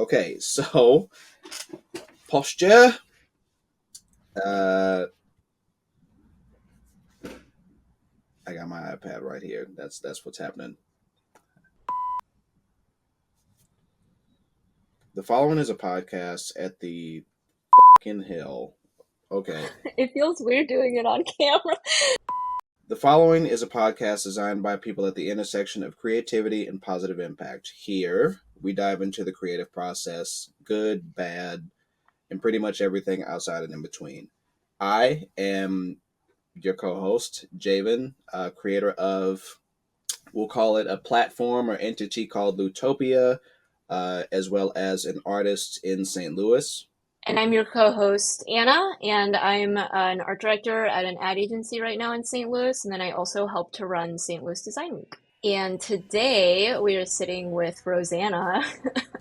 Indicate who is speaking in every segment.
Speaker 1: Okay, so posture. Uh, I got my iPad right here. That's what's happening. The following is a podcast at the fucking hill. Okay.
Speaker 2: It feels weird doing it on camera.
Speaker 1: The following is a podcast designed by people at the intersection of creativity and positive impact. Here, we dive into the creative process, good, bad, and pretty much everything outside and in between. I am your co-host, Javen, creator of, we'll call it a platform or entity called Lutopia, as well as an artist in St. Louis.
Speaker 2: And I'm your co-host, Anna, and I'm an art director at an ad agency right now in St. Louis, and then I also help to run St. Louis Design Week. And today we are sitting with Rosanna,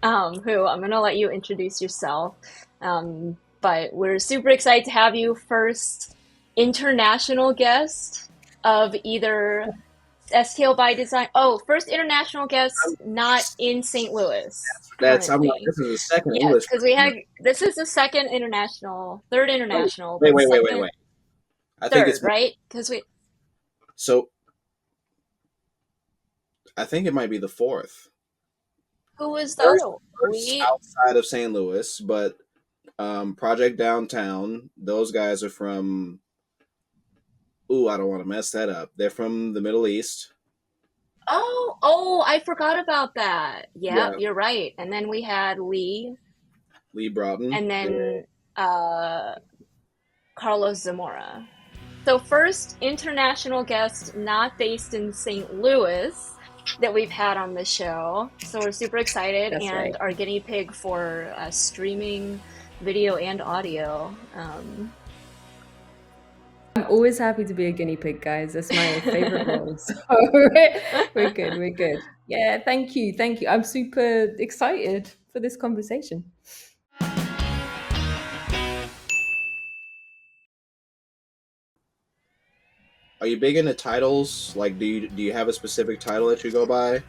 Speaker 2: who I'm going to let you introduce yourself. But we're super excited to have you first international guest of either STL Design. Oh, first international guest not in St. Louis
Speaker 1: I'm like,
Speaker 2: currently.
Speaker 1: this is the second
Speaker 2: Yes,
Speaker 1: English
Speaker 2: because we
Speaker 1: person.
Speaker 2: had this is the second international, third international,
Speaker 1: Wait,
Speaker 2: but
Speaker 1: wait, wait, wait,
Speaker 2: second,
Speaker 1: wait. I think
Speaker 2: third,
Speaker 1: it's
Speaker 2: right? Because we
Speaker 1: so. I think it might be the fourth.
Speaker 2: who was the
Speaker 1: First,
Speaker 2: other?
Speaker 1: first
Speaker 2: We
Speaker 1: outside of St. Louis, but Project Downtown. Those guys are from. Ooh, I don't want to mess that up. They're from the Middle East.
Speaker 2: oh, I forgot about that. Yep,
Speaker 1: Yeah,
Speaker 2: you're right. And then we had Lee,
Speaker 1: Lee Broughton.
Speaker 2: and
Speaker 1: Yeah.
Speaker 2: then uh Carlos Zamora. So first international guest not based in St. Louis that we've had on the show. So we're super excited,
Speaker 3: That's
Speaker 2: and
Speaker 3: right.
Speaker 2: our guinea pig for streaming video and audio.
Speaker 3: I'm always happy to be a guinea pig, guys. That's my favorite role. So we're good. We're good. Yeah, thank you. Thank you. I'm super excited for this conversation.
Speaker 1: Are you big into titles? Like, do you have a specific title that you go by?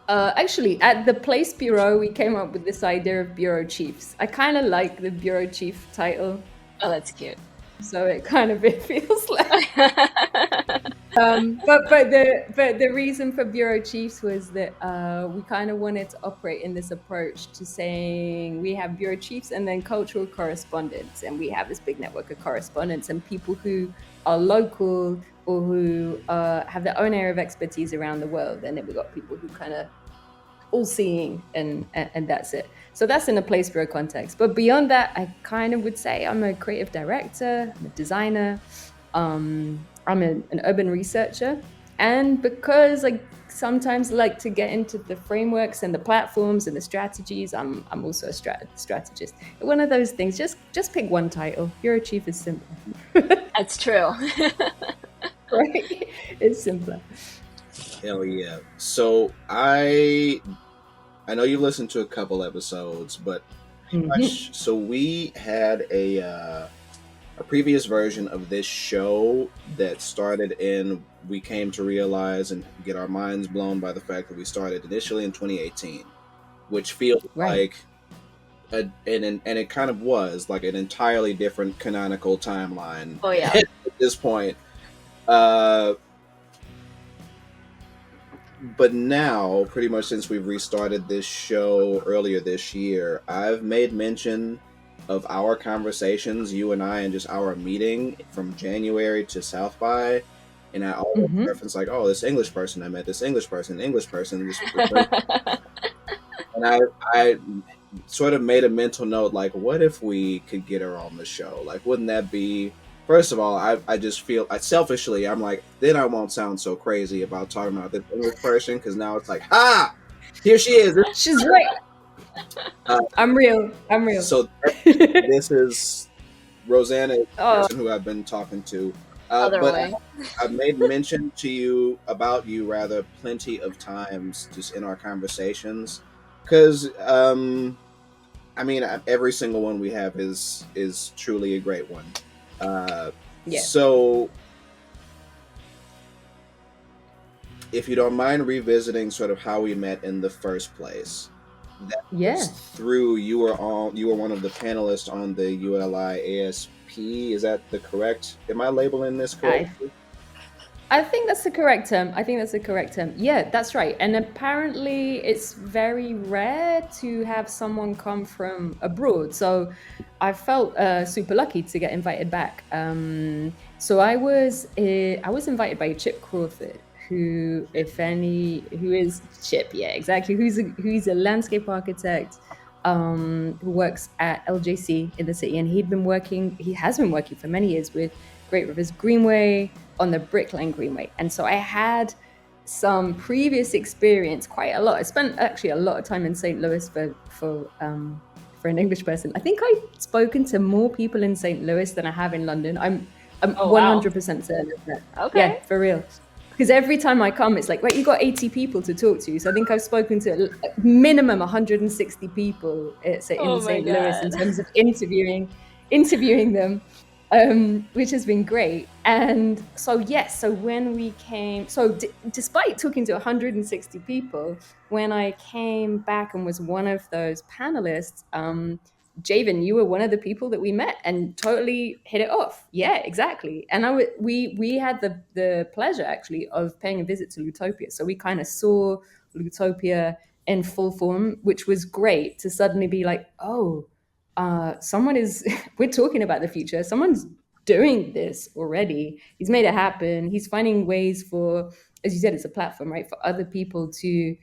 Speaker 3: Actually, at the Place Bureau, we came up with this idea of bureau chiefs. I kind of like the bureau chief title,
Speaker 2: Oh, that's cute.
Speaker 3: so it feels like. But the reason for bureau chiefs was that we kind of wanted to operate in this approach to saying we have bureau chiefs and then cultural correspondents, and we have this big network of correspondents and people who are local or who have their own area of expertise around the world, and then we got people who kind of all seeing and that's it. So that's in a place bureau context. But beyond that, I kind of would say I'm a creative director, I'm a designer. I'm an urban researcher, and because I sometimes like to get into the frameworks and the platforms and the strategies, I'm also a strategist. One of those things. Just pick one title. Bureau chief is simple,
Speaker 2: That's true.
Speaker 3: right? It's simpler.
Speaker 1: Hell yeah! So I know you listened to a couple episodes, but
Speaker 3: Mhm.
Speaker 1: so we had a previous version of this show that started in, we came to realize and get our minds blown by the fact that we started initially in 2018, which feels
Speaker 3: Right.
Speaker 1: like and it kind of was like an entirely different canonical timeline
Speaker 2: Oh yeah.
Speaker 1: at this point. Uh, but now, pretty much since we've restarted this show earlier this year, I've made mention of our conversations, you and I, and just our meeting from January to South by, and I always
Speaker 3: Hmm.
Speaker 1: reference like, "Oh, this English person I met, this English person, and I sort of made a mental note, like, what if we could get her on the show? Like, wouldn't that be? First of all, I just feel, I selfishly, I'm like, then I won't sound so crazy about talking about this English person, because now it's like, ha, here she is.
Speaker 3: She's right.
Speaker 1: Uh,
Speaker 3: I'm real. I'm real.
Speaker 1: so this is Rosanna, the
Speaker 3: Oh,
Speaker 1: person who I've been talking to.
Speaker 2: Other
Speaker 1: But
Speaker 2: way.
Speaker 1: I've made mention to you about you rather plenty of times just in our conversations, because I mean, every single one we have is truly a great one.
Speaker 3: yeah.
Speaker 1: So, if you don't mind revisiting sort of how we met in the first place, that was
Speaker 3: Yeah.
Speaker 1: through you were one of the panelists on the ULI ASP. Is that the correct? Am I labeling this
Speaker 3: I
Speaker 1: correctly?
Speaker 3: I think that's the correct term. I think that's the correct term. Yeah, that's right. And apparently, it's very rare to have someone come from abroad. So I felt super lucky to get invited back. So I was invited by Chip Crawford, who, if any, who is Chip? Yeah, exactly. Who's a landscape architect. Who works at LJC in the city, and he has been working for many years with Great Rivers Greenway, on the Brick Lane Greenway. And so I had some previous experience, quite a lot. I spent actually a lot of time in St. Louis for an English person. I think I've spoken to more people in St. Louis than I have in London. I'm
Speaker 2: Oh, wow.
Speaker 3: 100% certain of that.
Speaker 2: Okay.
Speaker 3: Yeah, for real. Because every time I come, it's like, right, you got 80 people to talk to. So I think I've spoken to minimum 160 people in
Speaker 2: Oh my
Speaker 3: St. Louis in
Speaker 2: God.
Speaker 3: terms of interviewing them, which has been great. And so, yes, so when we came, so despite talking to 160 people, when I came back and was one of those panelists, Javen, you were one of the people that we met and totally hit it off. Yeah, exactly. And we had the pleasure actually of paying a visit to Lutopia. So we kind of saw Lutopia in full form, which was great to suddenly be like, oh, someone is we're talking about the future. Someone's doing this already. He's made it happen. He's finding ways for, as you said, it's a platform, right, for other people to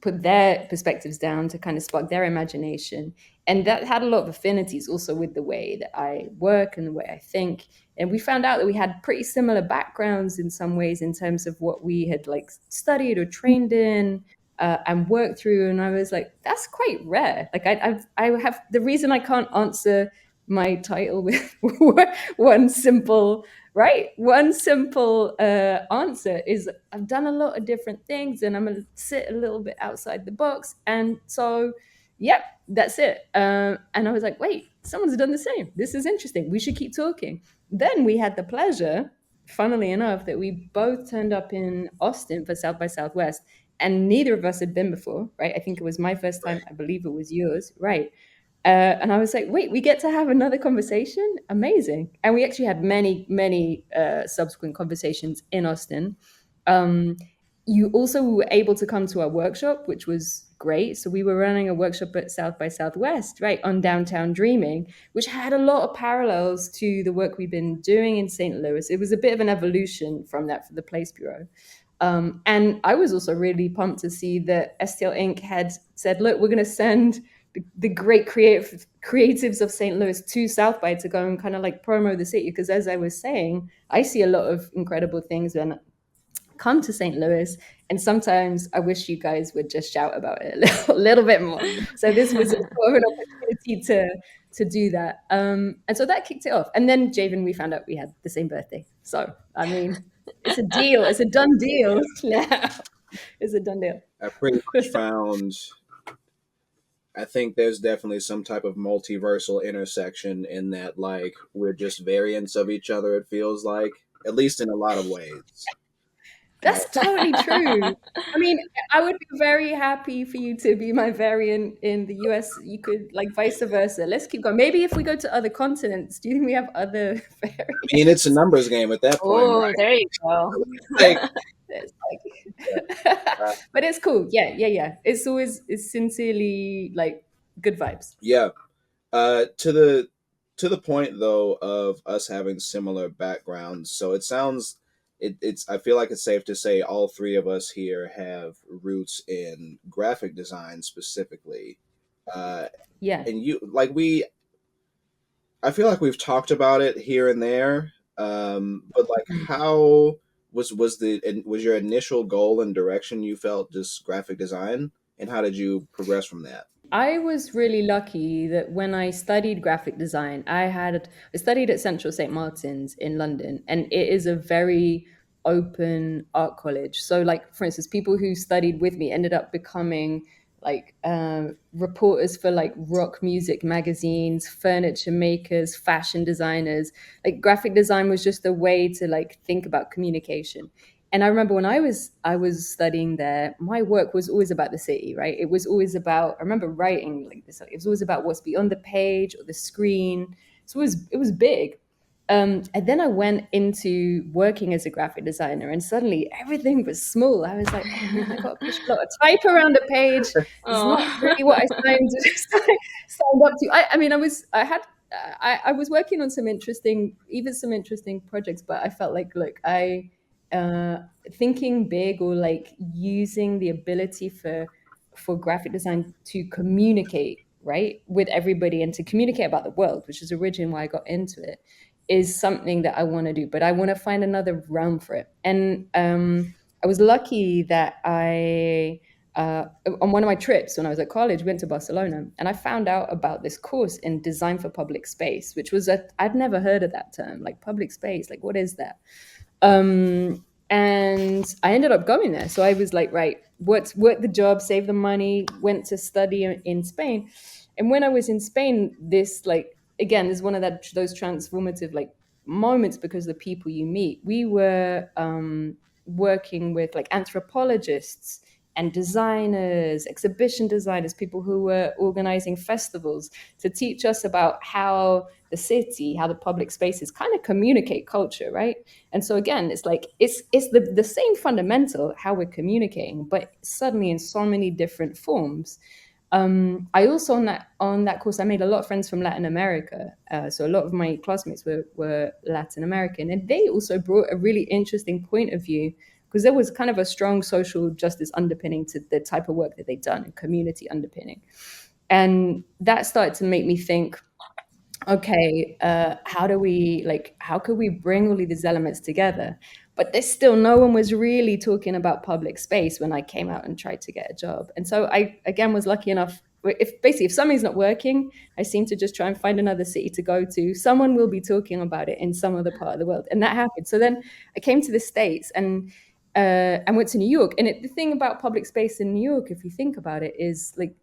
Speaker 3: put their perspectives down to kind of spark their imagination. And that had a lot of affinities also with the way that I work and the way I think. And we found out that we had pretty similar backgrounds in some ways in terms of what we had like studied or trained in, and worked through. And I was like, that's quite rare. Like I have the reason I can't answer my title with one simple right? One simple answer is I've done a lot of different things and I'm going to sit a little bit outside the box. And so, yep, that's it. And I was like, wait, someone's done the same. This is interesting. We should keep talking. Then we had the pleasure, funnily enough, that we both turned up in Austin for South by Southwest. And neither of us had been before, right? I think it was my first time.
Speaker 1: Right.
Speaker 3: I believe it was yours, right? And I was like, wait, we get to have another conversation? Amazing. And we actually had many, many subsequent conversations in Austin. Um, you also were able to come to our workshop, which was great. So we were running a workshop at South by Southwest, right, on downtown dreaming, which had a lot of parallels to the work we've been doing in St. Louis. It was a bit of an evolution from that for the Place Bureau. And I was also really pumped to see that STL Inc. had said, look, we're going to send the great creatives of St. Louis to South by to go and kind of like promo the city. Because as I was saying, I see a lot of incredible things when I come to St. Louis. And sometimes I wish you guys would just shout about it a little bit more. So this was a sort of an opportunity to do that. And so that kicked it off. And then Javen, we found out we had the same birthday. So I mean, it's a deal. It's a done deal now. It's a done deal.
Speaker 1: I pretty much found. I think there's definitely some type of multiversal intersection in that, like, we're just variants of each other. It feels like, at least in a lot of ways. Uh,
Speaker 3: That's totally true. I mean, I would be very happy for you to be my variant in the US. You could, like, vice versa. Let's keep going. Maybe if we go to other continents, do you think we have other
Speaker 1: I mean, it's a
Speaker 3: variants?
Speaker 1: numbers game at that point,
Speaker 2: Oh,
Speaker 1: right?
Speaker 2: there you go.
Speaker 1: Like,
Speaker 3: It's
Speaker 1: yeah,
Speaker 3: like,
Speaker 1: uh,
Speaker 3: but it's cool. Yeah, yeah, yeah. It's sincerely like good vibes.
Speaker 1: yeah. To the point though of us having similar backgrounds, so it sounds it's. I feel like it's safe to say all three of us here have roots in graphic design specifically. Uh,
Speaker 3: Yeah.
Speaker 1: and you like we I feel like we've talked about it here and there, but like, how was your initial goal and direction you felt just graphic design, and how did you progress from that?
Speaker 3: I was really lucky that when I studied graphic design, I studied at Central St. Martin's in London, and it is a very open art college. So, like for instance, people who studied with me ended up becoming like reporters for like rock music magazines, furniture makers, fashion designers. Like graphic design was just a way to like think about communication. And I remember when I was studying there, my work was always about the city, right? It was always about, I remember writing like this, it was always about what's beyond the page or the screen. So it was big. And then I went into working as a graphic designer, and suddenly everything was small. I was like, oh man, I got to push a lot of type around a page. It's not
Speaker 2: Oh.
Speaker 3: really what I signed up to. I mean, I was working on some interesting projects, but I felt like, look, uh, thinking big, or like using the ability for graphic design to communicate, right, with everybody and to communicate about the world, which is originally why I got into it, is something that I want to do. But I want to find another realm for it. And I was lucky that on one of my trips when I was at college, went to Barcelona, and I found out about this course in design for public space, which was I'd never heard of that term, like public space, like what is that? And I ended up going there. So I was like, right, work the job, save the money, went to study in Spain. And when I was in Spain, this like again, this is one of those transformative like moments, because the people you meet. We were working with like anthropologists and designers, exhibition designers, people who were organizing festivals to teach us about how the city, how the public spaces kind of communicate culture, right? And so again, it's like it's the same fundamental how we're communicating, but suddenly in so many different forms. I also on that course, I made a lot of friends from Latin America. So a lot of my classmates were Latin American, and they also brought a really interesting point of view, because there was kind of a strong social justice underpinning to the type of work that they'd done, and community underpinning. And that started to make me think, okay, how could we bring all of these elements together? But there's still no one was really talking about public space when I came out and tried to get a job. And so I again was lucky enough. If something's not working, I seem to just try and find another city to go to. Someone will be talking about it in some other part of the world, and that happened. So then I came to the States, and went to New York. And the thing about public space in New York, if you think about it, is like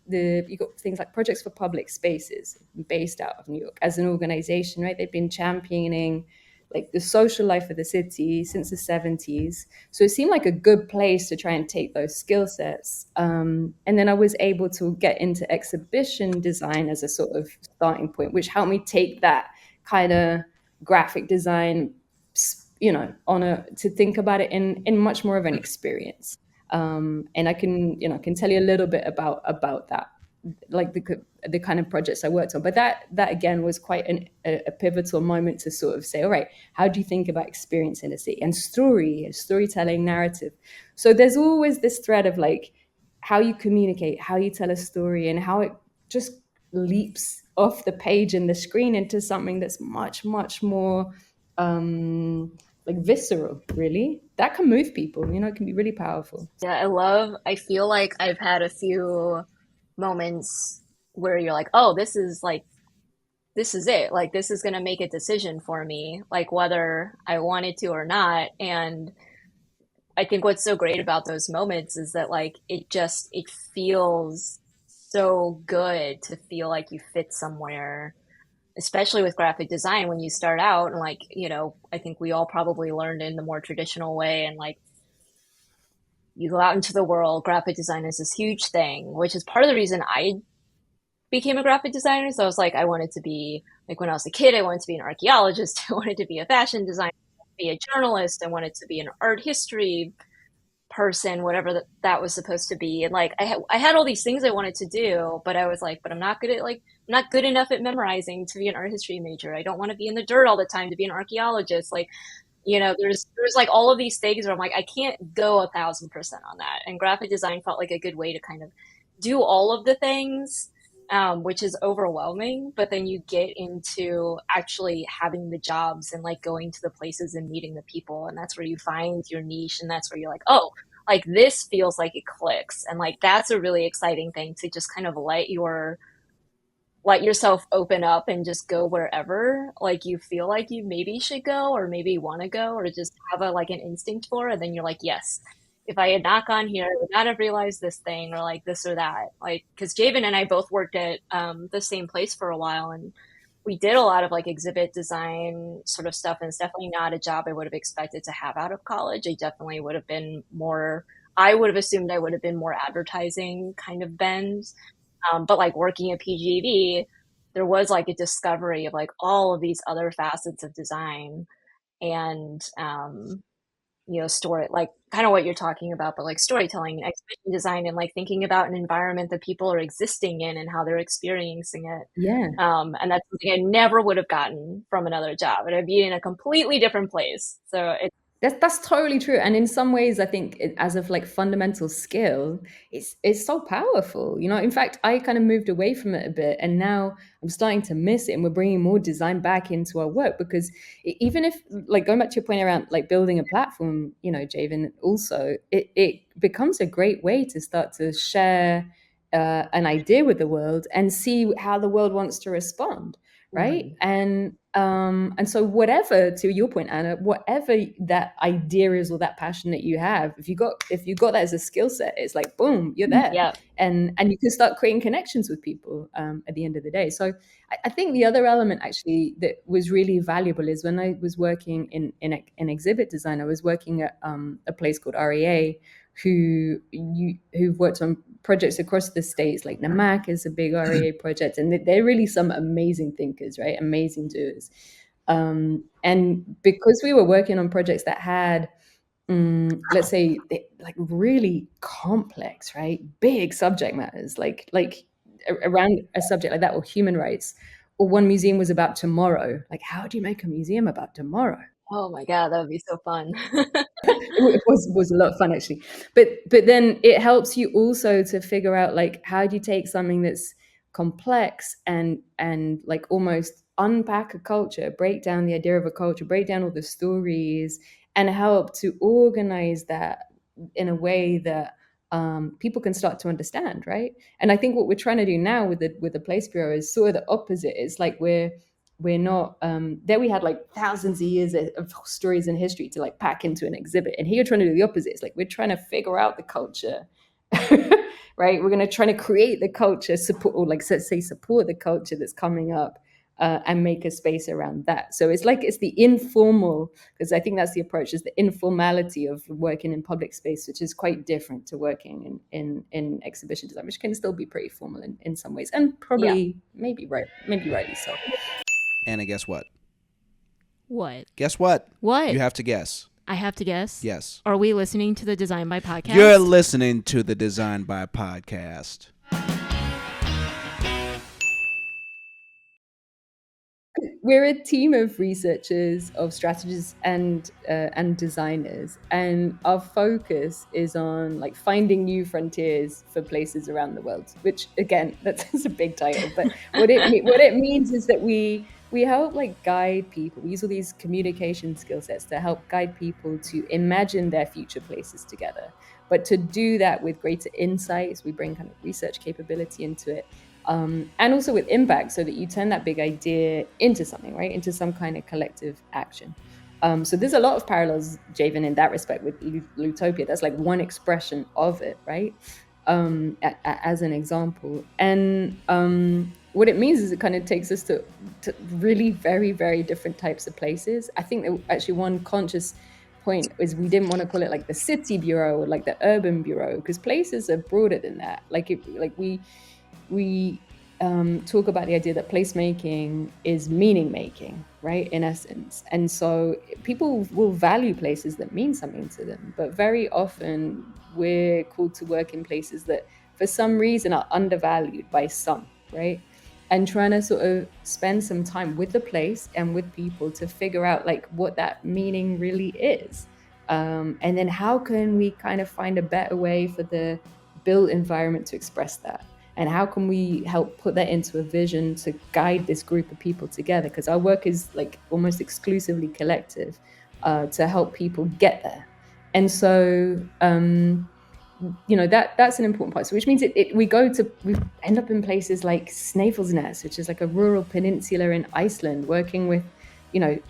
Speaker 3: you got things like Projects for Public Spaces, based out of New York as an organization, right? They've been championing like the social life of the city since the 70s. So it seemed like a good place to try and take those skill sets. And then I was able to get into exhibition design as a sort of starting point, which helped me take that kind of graphic design, on to think about it in much more of an experience. And I can tell you a little bit about that, like the kind of projects I worked on. But that again was quite a pivotal moment to sort of say, all right, how do you think about experience in a city and storytelling, narrative? So there's always this thread of like how you communicate, how you tell a story, and how it just leaps off the page and the screen into something that's much, much more like visceral, really. That can move people, it can be really powerful.
Speaker 2: Yeah, I feel like I've had a few moments where you're like, oh, this is it. Like, this is going to make a decision for me, like whether I wanted to or not. And I think what's so great about those moments is that like it feels so good to feel like you fit somewhere, especially with graphic design when you start out. And like, I think we all probably learned in the more traditional way, and like you go out into the world, graphic design is this huge thing, which is part of the reason I became a graphic designer. So I was like, I wanted to be, like when I was a kid, I wanted to be an archaeologist, I wanted to be a fashion designer, be a journalist, I wanted to be an art history person, whatever that was supposed to be. And like I had all these things I wanted to do, but I was like, but I'm not good at I'm not good enough at memorizing to be an art history major. I don't want to be in the dirt all the time to be an archaeologist. Like, there's like all of these things where I'm like, I can't go 1,000% on that. And graphic design felt like a good way to kind of do all of the things, which is overwhelming. But then you get into actually having the jobs and like going to the places and meeting the people. And that's where you find your niche. And that's where you're like, oh, like this feels like it clicks. And like, that's a really exciting thing to just kind of let yourself open up and just go wherever like you feel like you maybe should go, or maybe want to go, or just have an instinct for. And then you're like, yes, if I had not gone here, I would not have realized this thing, or like this or that. Like, because Javen and I both worked at the same place for a while, and we did a lot of like exhibit design sort of stuff, and it's definitely not a job I would have expected to have out of college. I definitely would have been more, I would have assumed I would have been more advertising kind of bend. But like working at PGV, there was like a discovery of like all of these other facets of design and, story, like kind of what you're talking about, but like storytelling and exhibition design and like thinking about an environment that people are existing in and how they're experiencing it.
Speaker 3: Yeah.
Speaker 2: And that's something I never would have gotten from another job. And I'd be in a completely different place. So it's,
Speaker 3: That's totally true. And in some ways, I think as of like fundamental skill, it's so powerful. In fact, I kind of moved away from it a bit, and now I'm starting to miss it. And we're bringing more design back into our work because even if, like, going back to your point around like building a platform, Javen, also it becomes a great way to start to share an idea with the world and see how the world wants to respond, right? And so whatever, to your point, Anna, whatever that idea is or that passion that you have, if you got that as a skill set, it's like boom, you're there.
Speaker 2: yeah,
Speaker 3: And you can start creating connections with people at the end of the day. So I think the other element actually that was really valuable is when I was working in exhibit design, I was working at a place called REA, who've worked on projects across the states. Like NAMAC is a big REA project, and they're really some amazing thinkers, right? Amazing doers. And because we were working on projects that had, let's say, like really complex, right, big subject matters, like around a subject like that, or human rights, or one museum was about tomorrow. Like, how do you make a museum about tomorrow?
Speaker 2: oh my God, that would be so fun.
Speaker 3: It was a lot of fun actually, but then it helps you also to figure out like how do you take something that's complex and like almost unpack a culture, break down the idea of a culture, break down all the stories, and help to organize that in a way that people can start to understand, right? And I think what we're trying to do now with the Place Bureau is sort of the opposite. It's like we're not there we had like thousands of years of stories and history to like pack into an exhibit, and here you're trying to do the opposite. It's like we're trying to figure out the culture. Right, we're going to try to create the culture, support, or like let's say support the culture that's coming up, and make a space around that. So it's like it's the informal, because I think that's the approach, is the informality of working in public space, which is quite different to working in exhibition design, which can still be pretty formal in some ways, and
Speaker 2: Yeah.
Speaker 3: probably maybe rightly so.
Speaker 1: Anna, guess what?
Speaker 4: What?
Speaker 1: Guess what?
Speaker 4: What?
Speaker 1: You have to guess.
Speaker 4: I have to guess?
Speaker 1: Yes.
Speaker 4: Are we listening to the DesignedBy podcast?
Speaker 1: You're listening to the DesignedBy podcast.
Speaker 3: We're a team of researchers, of strategists, and designers, and our focus is on like finding new frontiers for places around the world. Which, again, that's a big title, but what it means is that we help like guide people. We use all these communication skill sets to help guide people to imagine their future places together. But to do that with greater insights, we bring kind of research capability into it. And also with impact, so that you turn that big idea into something, right? Into some kind of collective action. So there's a lot of parallels, Javen, in that respect with Lutopia. That's like one expression of it, right? As an example. And what it means is it kind of takes us to really very, very different types of places. I think that actually one conscious point is we didn't want to call it like the city bureau or like the urban bureau, because places are broader than that. We talk about the idea that placemaking is meaning making, right, in essence. And so people will value places that mean something to them, but very often we're called to work in places that for some reason are undervalued by some, right? And trying to sort of spend some time with the place and with people to figure out like what that meaning really is. And then how can we kind of find a better way for the built environment to express that? And how can we help put that into a vision to guide this group of people together? Because our work is like almost exclusively collective, to help people get there. And so, that's an important part. So which means we end up in places like Snæfellsnes, which is like a rural peninsula in Iceland, working with,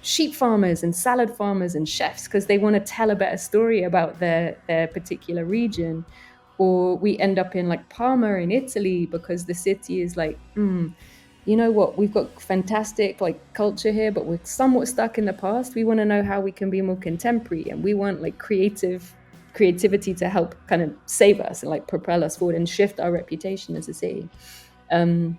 Speaker 3: sheep farmers and salad farmers and chefs, because they want to tell a better story about their particular region. Or we end up in like Parma in Italy, because the city is like you know what, we've got fantastic like culture here, but we're somewhat stuck in the past. We want to know how we can be more contemporary, and we want like creativity to help kind of save us and like propel us forward and shift our reputation as a city. um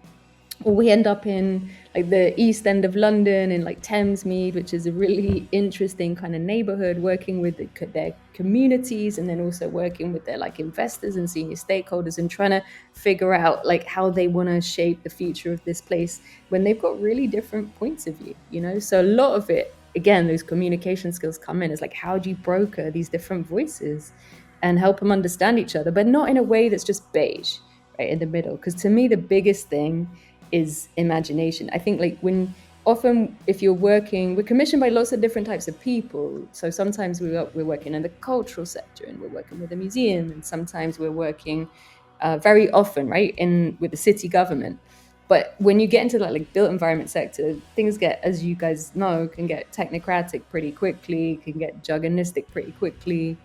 Speaker 3: we end up in like the east end of London in like Thamesmead, which is a really interesting kind of neighborhood, working with their communities, and then also working with their like investors and senior stakeholders, and trying to figure out like how they want to shape the future of this place when they've got really different points of view, you know? So a lot of it, again, those communication skills come in. It's like, how do you broker these different voices and help them understand each other, but not in a way that's just beige, right in the middle? Because to me, the biggest thing is imagination. I think like when often if you're working, we're commissioned by lots of different types of people. So sometimes we're working in the cultural sector and we're working with a museum, and sometimes we're working very often, right, in with the city government. But when you get into that like built environment sector, things get, as you guys know, can get technocratic pretty quickly, can get jargonistic pretty quickly.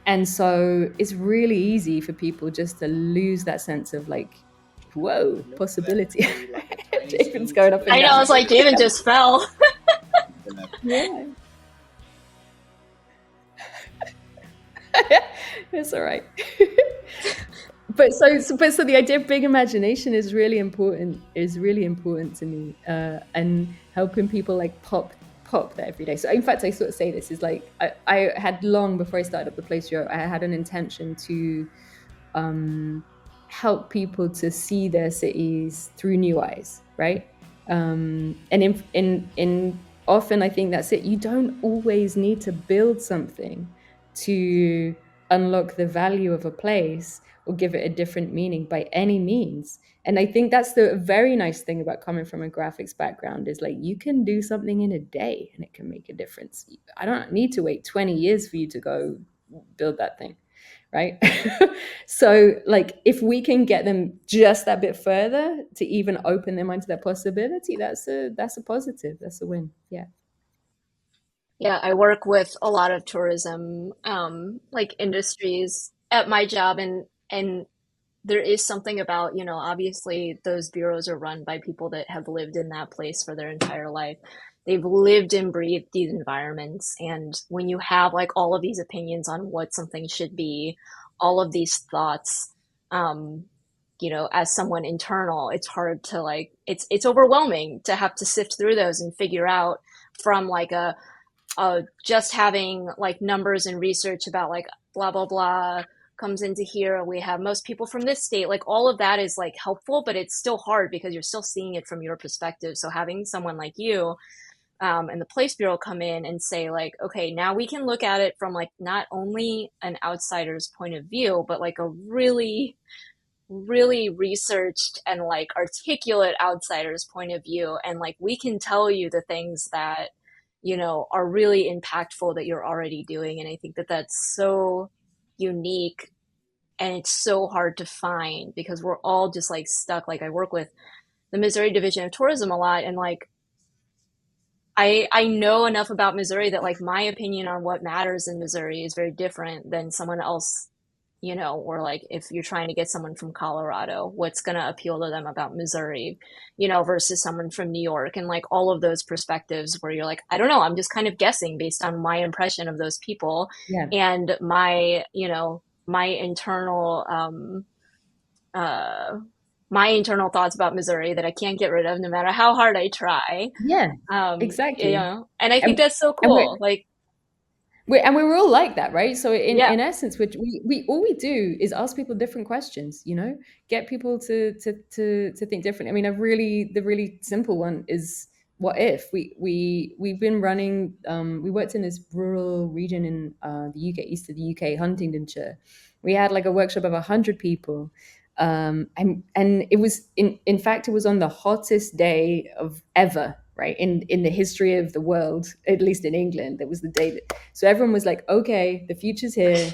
Speaker 3: And so it's really easy for people just to lose that sense of like, whoa,
Speaker 1: Remember that
Speaker 3: possibility.
Speaker 1: movie, like the train
Speaker 3: Jacob's
Speaker 1: scene
Speaker 3: going
Speaker 1: from
Speaker 3: up and
Speaker 2: I know, I
Speaker 3: down.
Speaker 2: was like, David just fell.
Speaker 1: that?
Speaker 3: Yeah. It's all right. But so the idea of big imagination is really important, to me, and helping people like pop that every day. So in fact, I sort of say this is like, I had long before I started up the place here, I had an intention to help people to see their cities through new eyes, right? And in often I think that's it. You don't always need to build something to unlock the value of a place or give it a different meaning by any means. And I think that's the very nice thing about coming from a graphics background, is like you can do something in a day and it can make a difference. I don't need to wait 20 years for you to go build that thing, right? So like if we can get them just that bit further to even open their mind to that possibility, that's a positive, that's a win. Yeah.
Speaker 2: Yeah, I work with a lot of tourism, like industries at my job, and there is something about, obviously those bureaus are run by people that have lived in that place for their entire life. They've lived and breathed these environments. And when you have like all of these opinions on what something should be, all of these thoughts, um, as someone internal, it's hard to like, it's overwhelming to have to sift through those and figure out from like just having like numbers and research about like blah blah blah comes into here. We have most people from this state. Like all of that is like helpful, but it's still hard because you're still seeing it from your perspective. So having someone like you and the Place Bureau come in and say like, okay, now we can look at it from like not only an outsider's point of view, but like a really really researched and like articulate outsider's point of view, and like we can tell you the things that are really impactful that you're already doing. And I think that that's so unique, and it's so hard to find because we're all just like stuck. Like I work with the Missouri Division of Tourism a lot, and like I know enough about Missouri that like my opinion on what matters in Missouri is very different than someone else, or like if you're trying to get someone from Colorado, what's going to appeal to them about Missouri, versus someone from New York, and like all of those perspectives where you're like, I don't know, I'm just kind of guessing based on my impression of those people
Speaker 3: Yeah.
Speaker 2: and my internal, uh, my internal thoughts about Missouri that I can't get rid of no matter how hard I try.
Speaker 3: Yeah, exactly.
Speaker 2: And I think
Speaker 3: and,
Speaker 2: that's so
Speaker 3: and we're
Speaker 2: cool. Like,
Speaker 3: we're all like that, right? So
Speaker 2: yeah,
Speaker 3: in essence, which we all we do is ask people different questions, get people to think different. I mean, the really simple one is, what if we've been running, we worked in this rural region in the UK, east of the UK, Huntingdonshire. We had like a workshop of 100 people, and it was in fact it was on the hottest day of ever, right, in the history of the world, at least in England. That was the day that, so everyone was like, okay, the future's here,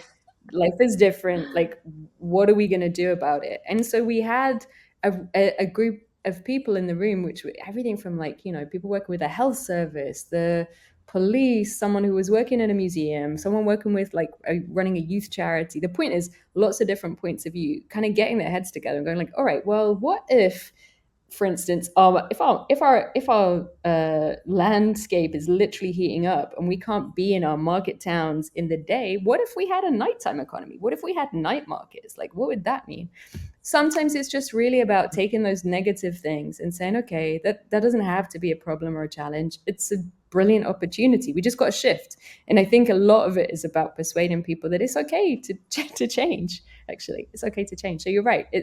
Speaker 3: life is different, like what are we going to do about it? And so we had a group of people in the room, which were everything from like, people working with a health service, the police, someone who was working in a museum, someone working with like running a youth charity. The point is, lots of different points of view, kind of getting their heads together and going like, all right, well, what if for instance, if our landscape is literally heating up and we can't be in our market towns in the day, what if we had a nighttime economy? What if we had night markets? Like, what would that mean? Sometimes it's just really about taking those negative things and saying, okay, that doesn't have to be a problem or a challenge. It's a brilliant opportunity. We just got to shift. And I think a lot of it is about persuading people that it's okay to change. Actually, it's okay to change. So you're right. But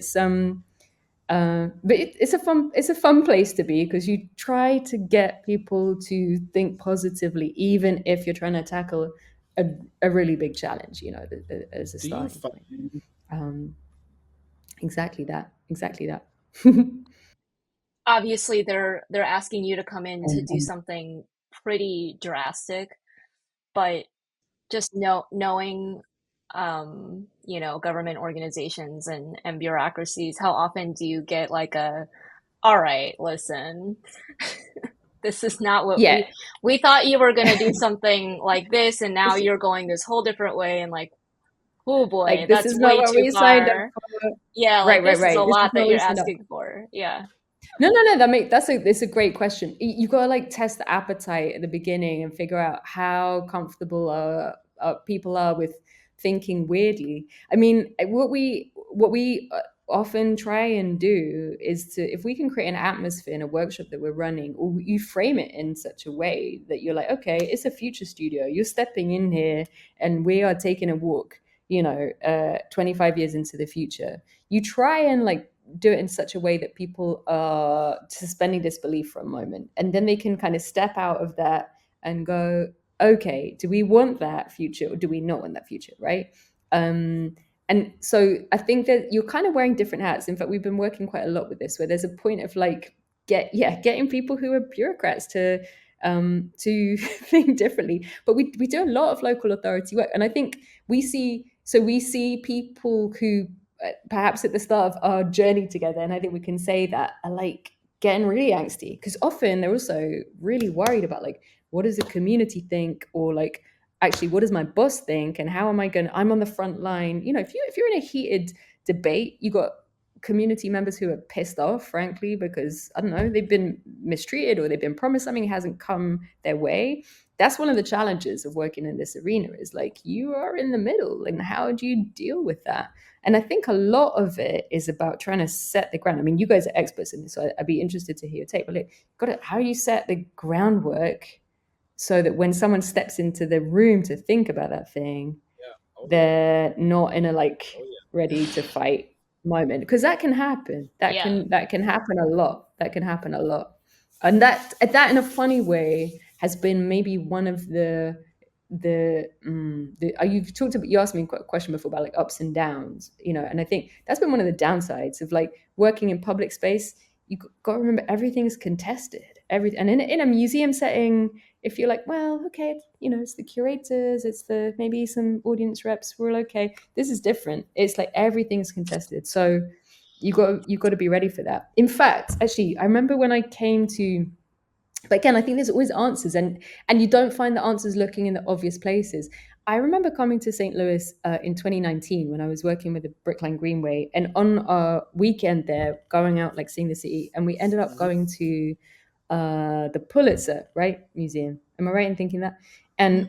Speaker 3: it's a fun place to be, because you try to get people to think positively, even if you're trying to tackle a really big challenge, as a
Speaker 1: Do you
Speaker 3: starting point.
Speaker 1: find
Speaker 3: Exactly that. Exactly that.
Speaker 2: Obviously, they're asking you to come in to do something pretty drastic, but just knowing government organizations and bureaucracies, how often do you get like all right, listen, this is not what
Speaker 3: Yeah,
Speaker 2: we thought you were going to do something like this, and now you're going this whole different way, and like, oh boy,
Speaker 3: like this
Speaker 2: that's
Speaker 3: is not
Speaker 2: way
Speaker 3: what
Speaker 2: too
Speaker 3: we signed up
Speaker 2: far.
Speaker 3: for.
Speaker 2: Yeah, like
Speaker 3: Right, right,
Speaker 2: this is a
Speaker 3: right. This is
Speaker 2: lot
Speaker 3: not
Speaker 2: that
Speaker 3: what we
Speaker 2: you're
Speaker 3: signed up.
Speaker 2: asking for. Yeah.
Speaker 3: No. That it's a great question. You got to like test the appetite at the beginning and figure out how comfortable people are with thinking weirdly. I mean, what we often try and do is to, if we can create an atmosphere in a workshop that we're running, or you frame it in such a way that you're like, okay, it's a future studio. You're stepping in here, and we are taking a walk. 25 years into the future. You try and like do it in such a way that people are suspending disbelief for a moment, and then they can kind of step out of that and go, okay, do we want that future or do we not want that future, right? And so I think that you're kind of wearing different hats. In fact, we've been working quite a lot with this, where there's a point of like getting people who are bureaucrats to think differently. But we do a lot of local authority work, and I think we see people who perhaps at the start of our journey together, and I think we can say that, are like getting really angsty, because often they're also really worried about like, what does the community think, or like, actually, what does my boss think, and how am I going? I'm on the front line. If you're in a heated debate, you got community members who are pissed off, frankly, because I don't know, they've been mistreated or they've been promised something hasn't come their way. That's one of the challenges of working in this arena, is like, you are in the middle, and how do you deal with that? And I think a lot of it is about trying to set the ground. I mean, you guys are experts in this, so I'd be interested to hear your take. But like, how do you set the groundwork so that when someone steps into the room to think about that thing, they're not in a like ready to fight moment? Because that can happen.
Speaker 2: Yeah.
Speaker 3: That can happen a lot. That can happen a lot. And that in a funny way has been maybe one of you've talked about, you asked me a question before about like ups and downs, and I think that's been one of the downsides of like working in public space. You got to remember, everything is contested. And in a museum setting, if you're like, well, okay, it's the curators, it's the maybe some audience reps, we're okay. This is different. It's like everything's contested. So you got to be ready for that. In fact, actually, I remember when I came to, but again, I think there's always answers, and you don't find the answers looking in the obvious places. I remember coming to St. Louis in 2019 when I was working with the Brickline Greenway, and on our weekend there, going out like seeing the city, and we ended up going to the Pulitzer, right, museum. Am I right in thinking that? And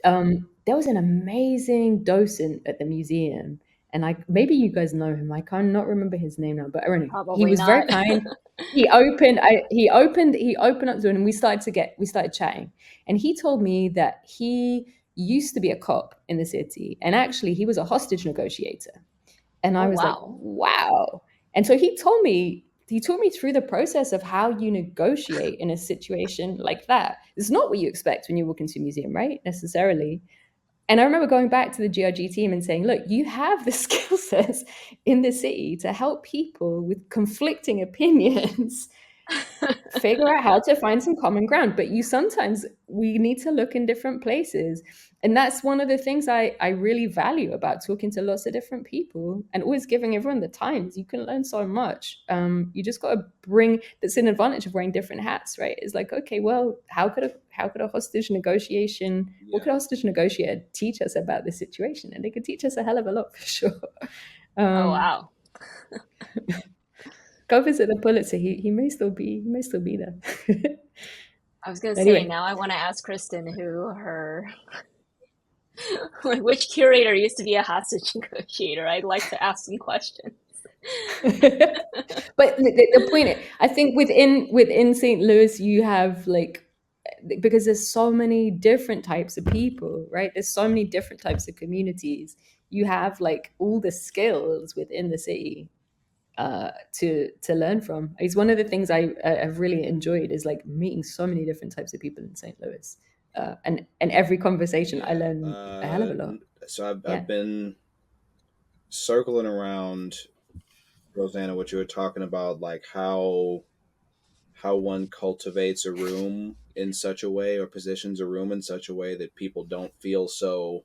Speaker 3: there was an amazing docent at the museum, and maybe you guys know him. I cannot remember his name now, but anyway, he
Speaker 2: Probably
Speaker 3: was very
Speaker 2: not.
Speaker 3: kind. He opened up to it, and we started chatting, and he told me that he used to be a cop in the city, and actually he was a hostage negotiator. And
Speaker 2: Oh,
Speaker 3: I was like,
Speaker 2: wow.
Speaker 3: wow. And so he taught me through the process of how you negotiate in a situation like that. It's not what you expect when you walk into a museum, right? Necessarily. And I remember going back to the GRG team and saying, look, you have the skill sets in the city to help people with conflicting opinions figure out how to find some common ground. But we need to look in different places. And that's one of the things I really value about talking to lots of different people, and always giving everyone the times. You can learn so much. You just got to that's an advantage of wearing different hats, right? It's like, okay, well, how could a hostage negotiation, what could a hostage negotiator teach us about this situation? And they could teach us a hell of a lot, for sure.
Speaker 2: Oh,
Speaker 3: Um,
Speaker 2: wow.
Speaker 3: Go visit the Pulitzer. He may still be there.
Speaker 2: I was gonna say,
Speaker 3: Anyway.
Speaker 2: now I want to ask Kristen who her, like, which curator used to be a hostage negotiator. I'd like to ask some questions.
Speaker 3: But the point, I think within St. Louis, you have like, because there's so many different types of people, right? There's so many different types of communities. You have like all the skills within the city to learn from. It's one of the things I've really enjoyed is like meeting so many different types of people in St. Louis, and every conversation I
Speaker 1: Yeah.
Speaker 3: learn a hell of a lot.
Speaker 1: So
Speaker 3: Yeah,
Speaker 1: I've been circling around, Rosanna, what you were talking about, like how one cultivates a room in such a way or positions a room in such a way that people don't feel so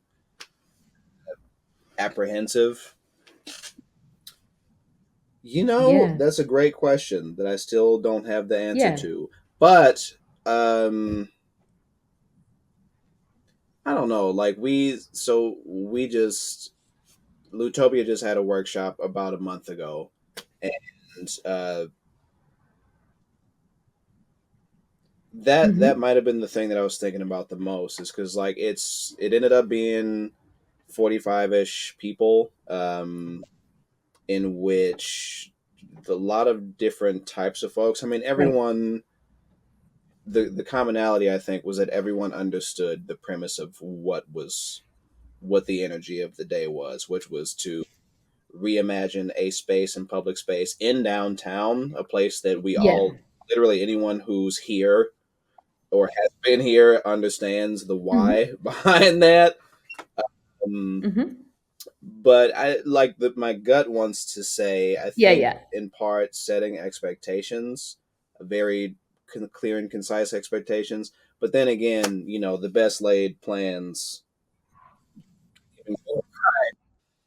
Speaker 1: apprehensive.
Speaker 3: yeah,
Speaker 1: That's a great question that I still don't have the answer
Speaker 3: yeah.
Speaker 1: to. But um I don't know. Like we just Lutopia just had a workshop about a month ago, and that
Speaker 3: Hmm.
Speaker 1: might have been the thing that I was thinking about the most, is because like it ended up being 45-ish people, in which a lot of different types of folks. I mean,
Speaker 3: Right.
Speaker 1: everyone. The commonality, I think, was that everyone understood the premise of what the energy of the day was, which was to reimagine a space and public space in downtown, a place that we
Speaker 3: Yeah.
Speaker 1: all, literally anyone who's here or has been here, understands the
Speaker 3: Hmm.
Speaker 1: why behind that. Um,
Speaker 3: Hmm.
Speaker 1: but I like my gut wants to say, I
Speaker 3: Yeah,
Speaker 1: think
Speaker 3: yeah,
Speaker 1: in part setting expectations, very clear and concise expectations. But then again, the best laid plans.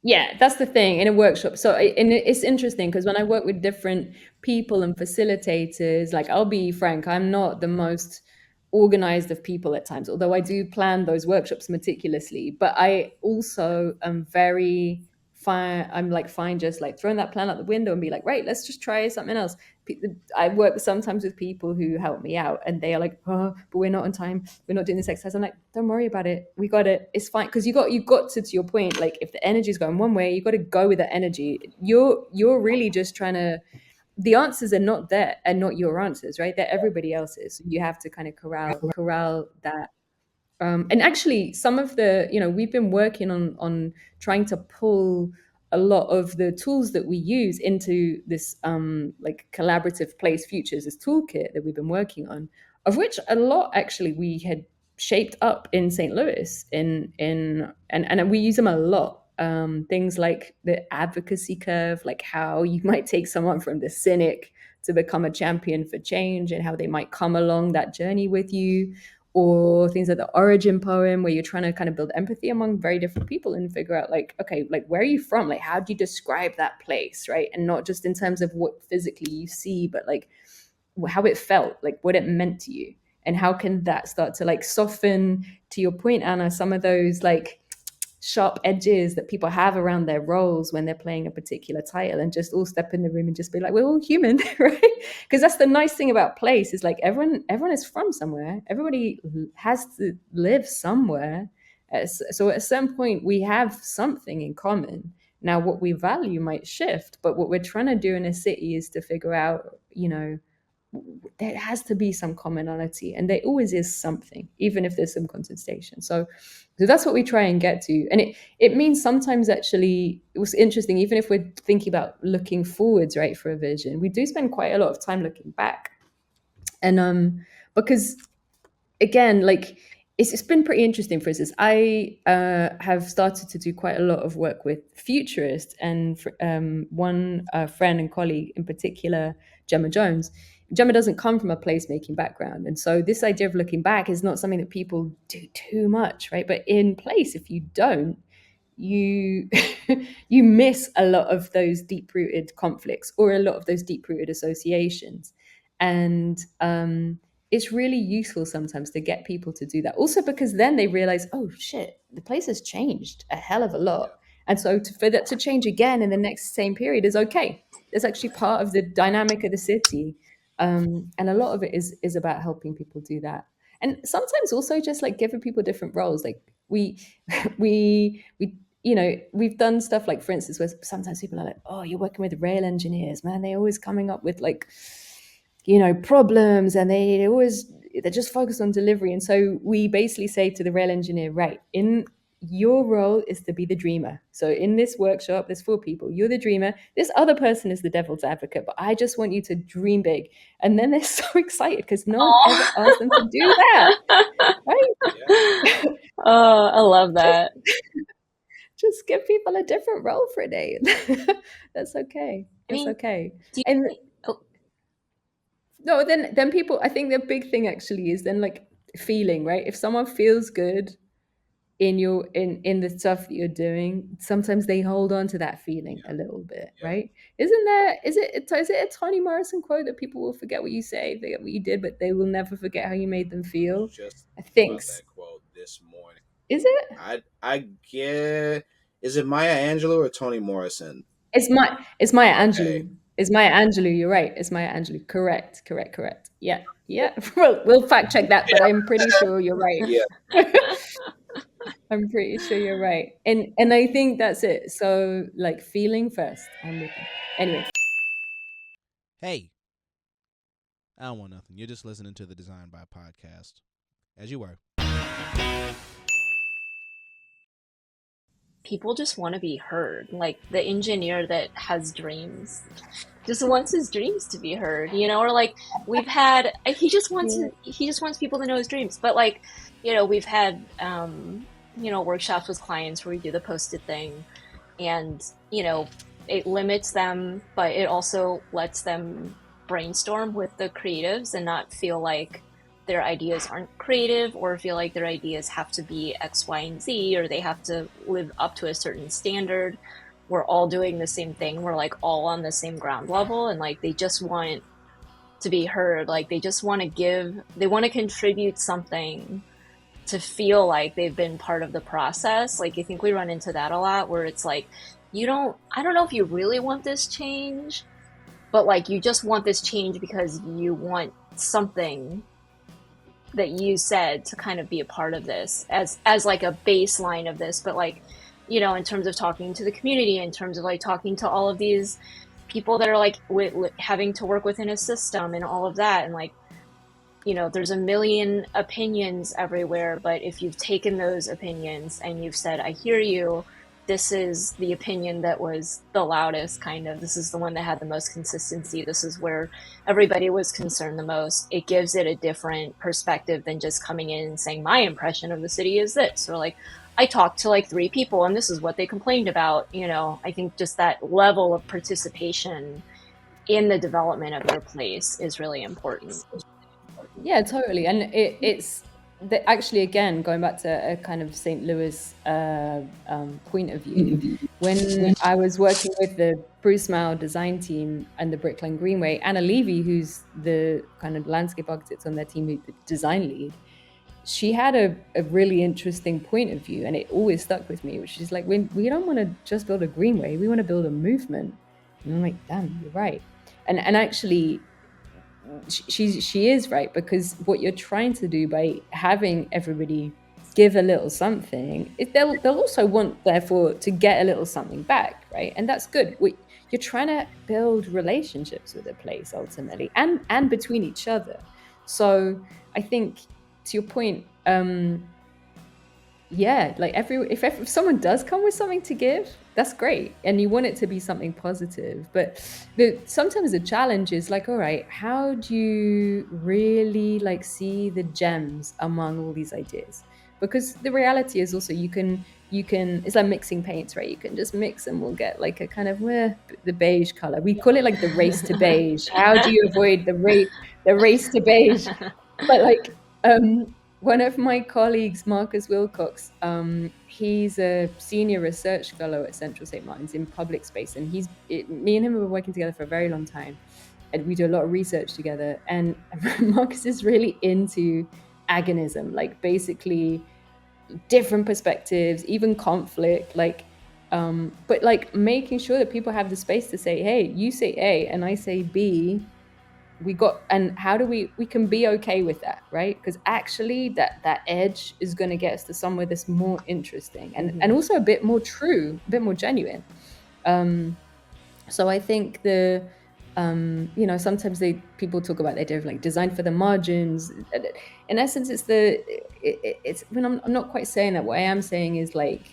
Speaker 3: yeah. That's the thing in a workshop. So, and it's interesting because when I work with different people and facilitators, like I'll be frank, I'm not the most organized of people at times, although I do plan those workshops meticulously. But I also am very fine. I'm like fine, just like throwing that plan out the window and be like, right, let's just try something else. I work sometimes with people who help me out, and they are like, "Oh, but we're not on time. We're not doing this exercise." I'm like, "Don't worry about it. We got it. It's fine." Because you got to your point. Like, if the energy's going one way, you got to go with the energy. You're really just trying to. The answers are not there, and not your answers, right? They're everybody else's. You have to kind of corral that, and actually, some of the, we've been working on trying to pull a lot of the tools that we use into this like collaborative place futures, this toolkit that we've been working on, of which a lot actually we had shaped up in St. Louis and we use them a lot. Things like the advocacy curve, like how you might take someone from the cynic to become a champion for change, and how they might come along that journey with you, or things like the origin poem, where you're trying to kind of build empathy among very different people and figure out, like, okay, like, where are you from, like, how do you describe that place, right? And not just in terms of what physically you see, but like how it felt, like what it meant to you, and how can that start to like soften, to your point, Anna, some of those like sharp edges that people have around their roles when they're playing a particular title, and just all step in the room and just be like, we're all human, right? Because that's the nice thing about place, is like everyone is from somewhere, everybody has to live somewhere. So at some point we have something in common. Now what we value might shift, but what we're trying to do in a city is to figure out, there has to be some commonality, and there always is something, even if there's some contestation. So that's what we try and get to, and it means sometimes, actually, it was interesting, even if we're thinking about looking forwards, right, for a vision, we do spend quite a lot of time looking back. And because, again, like, it's been pretty interesting. For instance, I have started to do quite a lot of work with futurists, and one friend and colleague in particular, Gemma Jones. Gemma doesn't come from a placemaking background, and so this idea of looking back is not something that people do too much, right? But in place, if you don't, you you miss a lot of those deep rooted conflicts, or a lot of those deep rooted associations. And it's really useful sometimes to get people to do that, also because then they realize, oh shit, the place has changed a hell of a
Speaker 1: Yeah.
Speaker 3: lot. And so for that to change again in the next same period is okay. It's actually part of the dynamic of the city. And a lot of it is about helping people do that. And sometimes also just like giving people different roles. Like we we we've done stuff like, for instance, where sometimes people are like, oh, you're working with rail engineers, man, they're always coming up with like, problems, and they're just focused on delivery. And so we basically say to the rail engineer, right, in your role is to be the dreamer. So in this workshop, there's 4 people. You're the dreamer. This other person is the devil's advocate, but I just want you to dream big. And then they're so excited because no one ever asked them to do that. Right?
Speaker 2: Oh, I love that.
Speaker 3: Just give people a different role for a day. That's okay. That's okay. And no, then people, I think the big thing actually is then like feeling, right? If someone feels good in the stuff that you're doing, sometimes they hold on to that feeling a little bit, right? Is it a Toni Morrison quote that people will forget what you say, forget what you did, but they will never forget how you made them feel? I think
Speaker 1: that quote this morning.
Speaker 3: Is it?
Speaker 1: I get. Is it Maya Angelou or Toni Morrison?
Speaker 3: It's Maya Angelou. It's Maya Angelou. You're right. It's Maya Angelou. Correct. Yeah. We'll fact check that, but I'm pretty sure you're right.
Speaker 1: Yeah.
Speaker 3: I'm pretty sure you're right. And I think that's it. So like feeling first. I'm with you. Anyway.
Speaker 5: Hey, I don't want nothing. You're just listening to the Design by podcast, as you were.
Speaker 2: People just want to be heard. Like the engineer that has dreams just wants his dreams to be heard, or like we've had, he just wants people to know his dreams. But like, we've had, workshops with clients where we do the Post-it thing, and, it limits them, but it also lets them brainstorm with the creatives and not feel like their ideas aren't creative or feel like their ideas have to be X, Y, and Z, or they have to live up to a certain standard. We're all doing the same thing. We're like all on the same ground level, and like they just want to be heard. Like they just want to they want to contribute something to feel like they've been part of the process. Like I think we run into that a lot, where it's like, I don't know if you really want this change, but like you just want this change because you want something that you said to kind of be a part of this as like a baseline of this. But like, in terms of talking to the community, in terms of like talking to all of these people that are like having to work within a system and all of that, and like, there's a million opinions everywhere, but if you've taken those opinions and you've said, I hear you, this is the opinion that was the loudest, kind of, this is the one that had the most consistency, this is where everybody was concerned the most, it gives it a different perspective than just coming in and saying, my impression of the city is this, or like, I talked to like 3 people and this is what they complained about. I think just that level of participation in the development of your place is really important.
Speaker 3: Yeah, totally. And it's actually, again, going back to a kind of St. Louis point of view, when I was working with the Bruce Mao design team and the Brickland Greenway, Anna Levy, who's the kind of landscape architect on their team, the design lead, she had a really interesting point of view, and it always stuck with me, which is like, we don't want to just build a greenway, we want to build a movement. And I'm like, damn, you're right. And actually, she is right, because what you're trying to do by having everybody give a little something, they'll also want, therefore, to get a little something back, right? And that's good. You're trying to build relationships with a place ultimately, and between each other. So I think, to your point, yeah, like if someone does come with something to give, that's great, and you want it to be something positive. But sometimes the challenge is like, all right, how do you really like see the gems among all these ideas? Because the reality is also you can it's like mixing paints, right? You can just mix and we'll get like a kind of the beige color. We call it like the race to beige. How do you avoid the race to beige? But like one of my colleagues, Marcus Wilcox, he's a senior research fellow at Central St. Martin's in public space, and me and him have been working together for a very long time, and we do a lot of research together. And Marcus is really into agonism, like basically different perspectives, even conflict. Like But like making sure that people have the space to say, hey, you say A and I say B, we got, and how do we can be okay with that, right? Because actually that edge is going to get us to somewhere that's more interesting and also a bit more true, a bit more genuine. So I think sometimes people talk about the idea of like design for the margins. In essence, it's when I'm not quite saying that. What I am saying is like,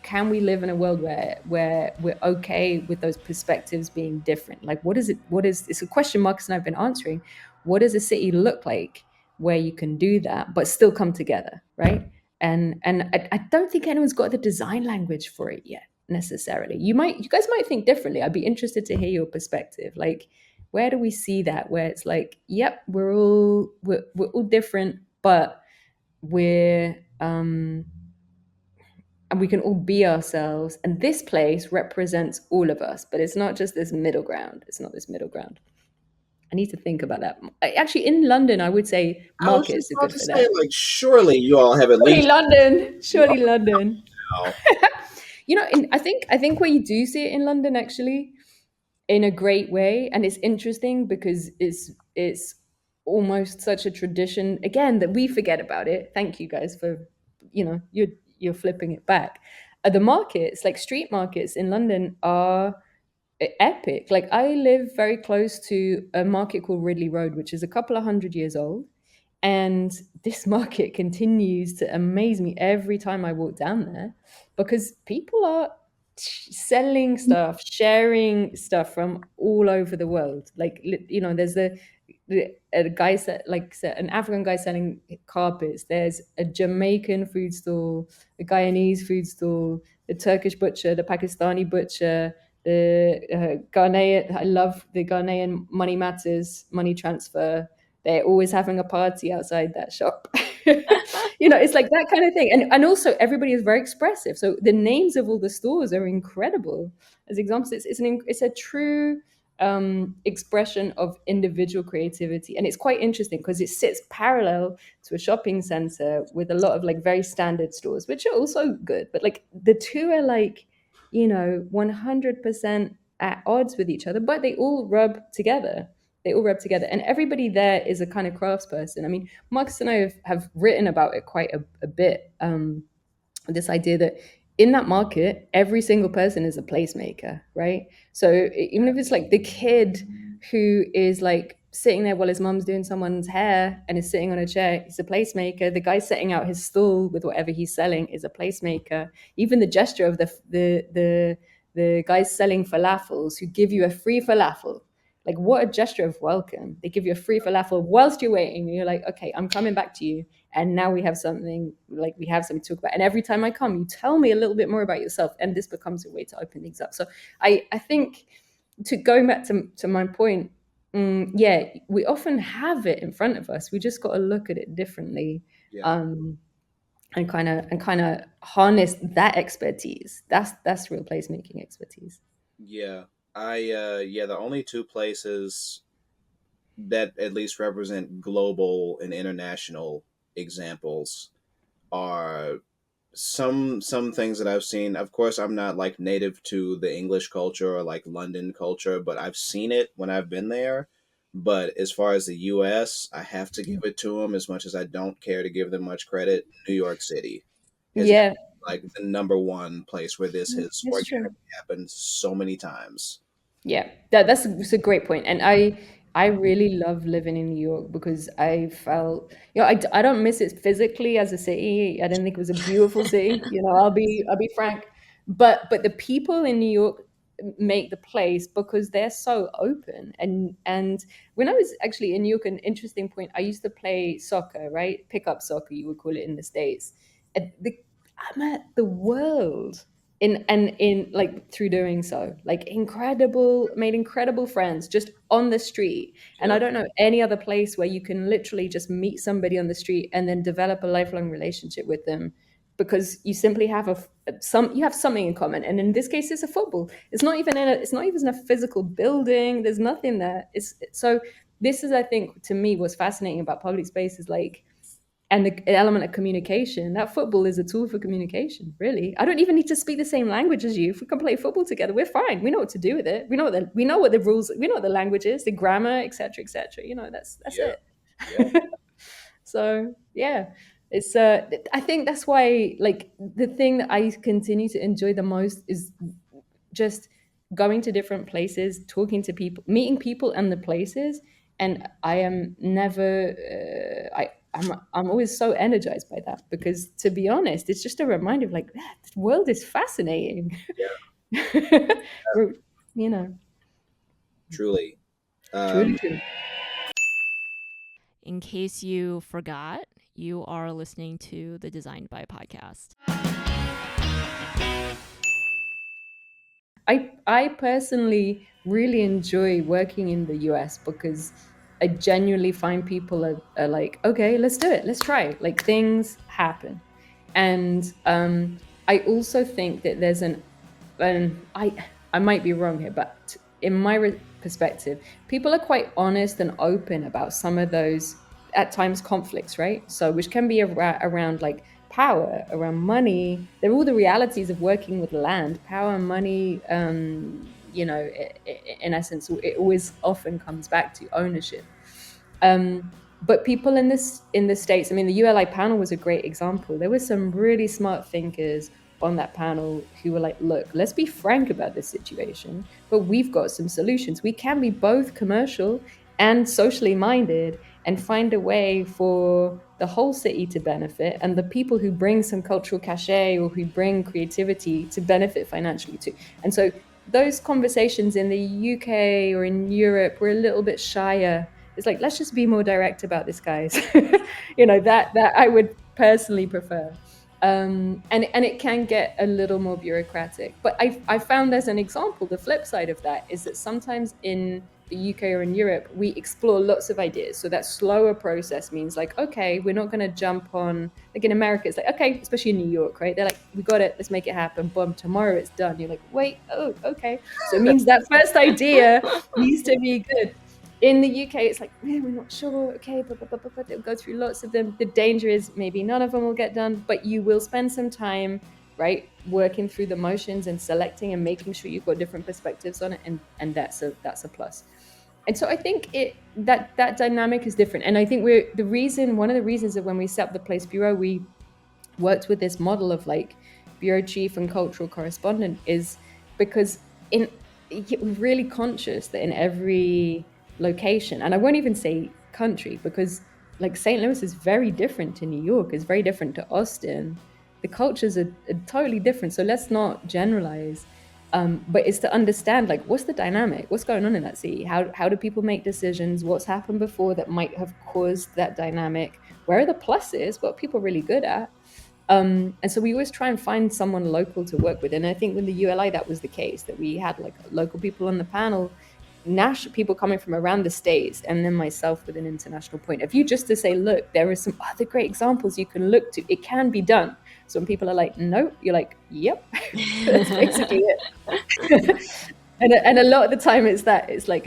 Speaker 3: can we live in a world where we're okay with those perspectives being different? Like, it's a question Marcus and I've been answering. What does a city look like where you can do that but still come together, right? And I don't think anyone's got the design language for it yet necessarily. You guys might think differently. I'd be interested to hear your perspective. Like, where do we see that where it's like, yep, we're all different, but we're and we can all be ourselves, and this place represents all of us, but it's not just this middle ground. It's not this middle ground. I need to think about that. Actually, in London, I would say
Speaker 1: I was
Speaker 3: markets
Speaker 1: just
Speaker 3: are
Speaker 1: about
Speaker 3: good
Speaker 1: to
Speaker 3: for
Speaker 1: say,
Speaker 3: that.
Speaker 1: like, surely you all have at
Speaker 3: Surely
Speaker 1: least
Speaker 3: London,
Speaker 1: the art
Speaker 3: surely London.
Speaker 1: now.
Speaker 3: I think where you do see it in London, actually, in a great way, and it's interesting because it's almost such a tradition again that we forget about it. Thank you guys for, you're flipping it back. The markets, like street markets in London, are epic. Like, I live very close to a market called Ridley Road, which is a couple of 100 years old, and this market continues to amaze me every time I walk down there, because people are selling stuff, sharing stuff from all over the world. Like, there's a guy an African guy selling carpets. There's a Jamaican food stall, a Guyanese food stall, the Turkish butcher, the Pakistani butcher, the Ghanaian. I love the Ghanaian money matters, money transfer. They're always having a party outside that shop. It's like that kind of thing. And also everybody is very expressive. So the names of all the stores are incredible. As examples, it's a true expression of individual creativity. And it's quite interesting because it sits parallel to a shopping center with a lot of like very standard stores, which are also good. But like the two are like, 100% at odds with each other, but they all rub together. And everybody there is a kind of craftsperson. I mean, Marcus and I have written about it quite a bit. This idea that in that market, every single person is a placemaker, right? So even if it's like the kid who is like sitting there while his mum's doing someone's hair and is sitting on a chair, he's a placemaker. The guy setting out his stall with whatever he's selling is a placemaker. Even the gesture of the guys selling falafels who give you a free falafel, like, what a gesture of welcome. They give you a free falafel whilst you're waiting, and you're like, okay, I'm coming back to you, and now we have something to talk about. And every time I come, you tell me a little bit more about yourself, and this becomes a way to open things up. So I think, to go back to my point, yeah, we often have it in front of us. We just got to look at it differently.
Speaker 1: Yeah.
Speaker 3: And kind of harness that expertise. That's real placemaking expertise.
Speaker 1: Yeah. The only two places that at least represent global and international examples are some things that I've seen. Of course, I'm not like native to the English culture or like London culture, but I've seen it when I've been there. But as far as the US, I have to give it to them as much as I don't care to give them much credit. New York City has got
Speaker 3: Yeah,
Speaker 1: like the number one place where this has
Speaker 3: it's true.
Speaker 1: organically happened so many times.
Speaker 3: Yeah, that's a great point. And I really love living in New York because I felt, I don't miss it physically as a city. I didn't think it was a beautiful city. I'll be frank, but the people in New York make the place because they're so open. And when I was actually in New York, an interesting point, I used to play soccer, right? Pickup soccer, you would call it in the States. And I met the world in like through doing so, like made incredible friends just on the street. And I
Speaker 1: Yeah.
Speaker 3: don't know any other place where you can literally just meet somebody on the street and then develop a lifelong relationship with them, because you simply have you have something in common. And in this case, it's a football. It's not even a physical building. There's nothing there. It's so This is, I think, to me, what's fascinating about public spaces. Like, and the element of communication. That football is a tool for communication, really. I don't even need to speak the same language as you. If we can play football together, we're fine. We know what to do with it. We know what the rules, we know what the language is, the grammar, etc., etc. That's
Speaker 1: Yeah.
Speaker 3: it.
Speaker 1: Yeah.
Speaker 3: So yeah, it's I think that's why, like, the thing that I continue to enjoy the most is just going to different places, talking to people, meeting people and the places. And I am never, I'm always so energized by that, because to be honest, it's just a reminder of, like, "Ah, the world is fascinating."
Speaker 1: Yeah.
Speaker 3: We're- you know,
Speaker 1: Truly.
Speaker 3: truly,
Speaker 1: Um,
Speaker 3: truly.
Speaker 4: In case you forgot, you are listening to the Designed by podcast.
Speaker 3: I personally really enjoy working in the US, because I genuinely find people are like, okay, let's do it, let's try it. Like, things happen. And I also think that there's and I might be wrong here, but in my perspective, people are quite honest and open about some of those, at times, conflicts, right? So, which can be around, like, power, around money. They're all the realities of working with land, power, money. In essence, it always often comes back to ownership. But people in the States, I mean, the ULI panel was a great example. There were some really smart thinkers on that panel who were like, look, let's be frank about this situation, but we've got some solutions. We can be both commercial and socially minded, and find a way for the whole city to benefit, and the people who bring some cultural cachet or who bring creativity to benefit financially too. And so those conversations in the UK or in Europe were a little bit shyer. It's like, let's just be more direct about this, guys. That I would personally prefer. And it can get a little more bureaucratic. But I found, as an example, the flip side of that is that sometimes in the UK or in Europe, we explore lots of ideas. So that slower process means, like, okay, we're not going to jump on, like in America, it's like, okay, especially in New York, right? They're like, we got it, let's make it happen. Boom, tomorrow it's done. You're like, wait, oh, okay. So it means that first idea needs to be good. In the UK, it's like, man, we're not sure. Okay, but they'll go through lots of them. The danger is maybe none of them will get done, but you will spend some time, right, working through the motions and selecting and making sure you've got different perspectives on it, and that's a plus. And so I think that dynamic is different. And I think one of the reasons that when we set up the Place Bureau, we worked with this model of, like, bureau chief and cultural correspondent, is because in we're really conscious that in every location, and I won't even say country, because, like, St. Louis is very different to New York, is very different to Austin. The cultures are totally different. So let's not generalize. But it's to understand, like, what's the dynamic, what's going on in that city, how do people make decisions, what's happened before that might have caused that dynamic, where are the pluses, what are people really good at. And so we always try and find someone local to work with. And I think with the ULI, that was the case, that we had, like, local people on the panel, national people coming from around the States, and then myself with an international point of view, just to say, look, there are some other great examples you can look to. It can be done. So when people are like, no, you're like, yep, that's basically it. And a lot of the time it's like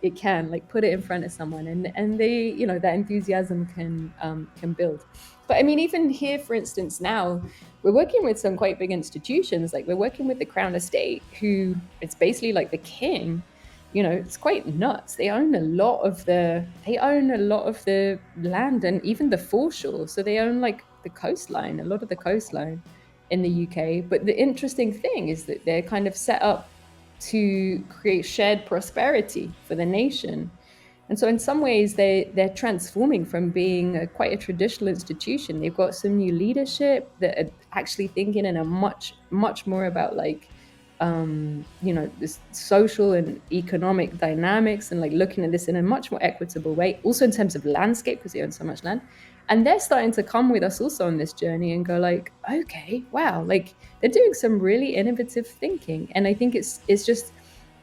Speaker 3: it can, like, put it in front of someone, and they, that enthusiasm can build. But I mean, even here, for instance, now we're working with some quite big institutions. Like, we're working with the Crown Estate, who, it's basically like the king. It's quite nuts. They own a lot of the land, and even the foreshore. So they own, like, the coastline, a lot of the coastline in the UK. But the interesting thing is that they're kind of set up to create shared prosperity for the nation. And so in some ways, they're transforming from being quite a traditional institution. They've got some new leadership that are actually thinking in a much, much more about, like, this social and economic dynamics, and, like, looking at this in a much more equitable way, also in terms of landscape, because they own so much land. And they're starting to come with us also on this journey and go, like, okay, wow, like, they're doing some really innovative thinking. And I think it's just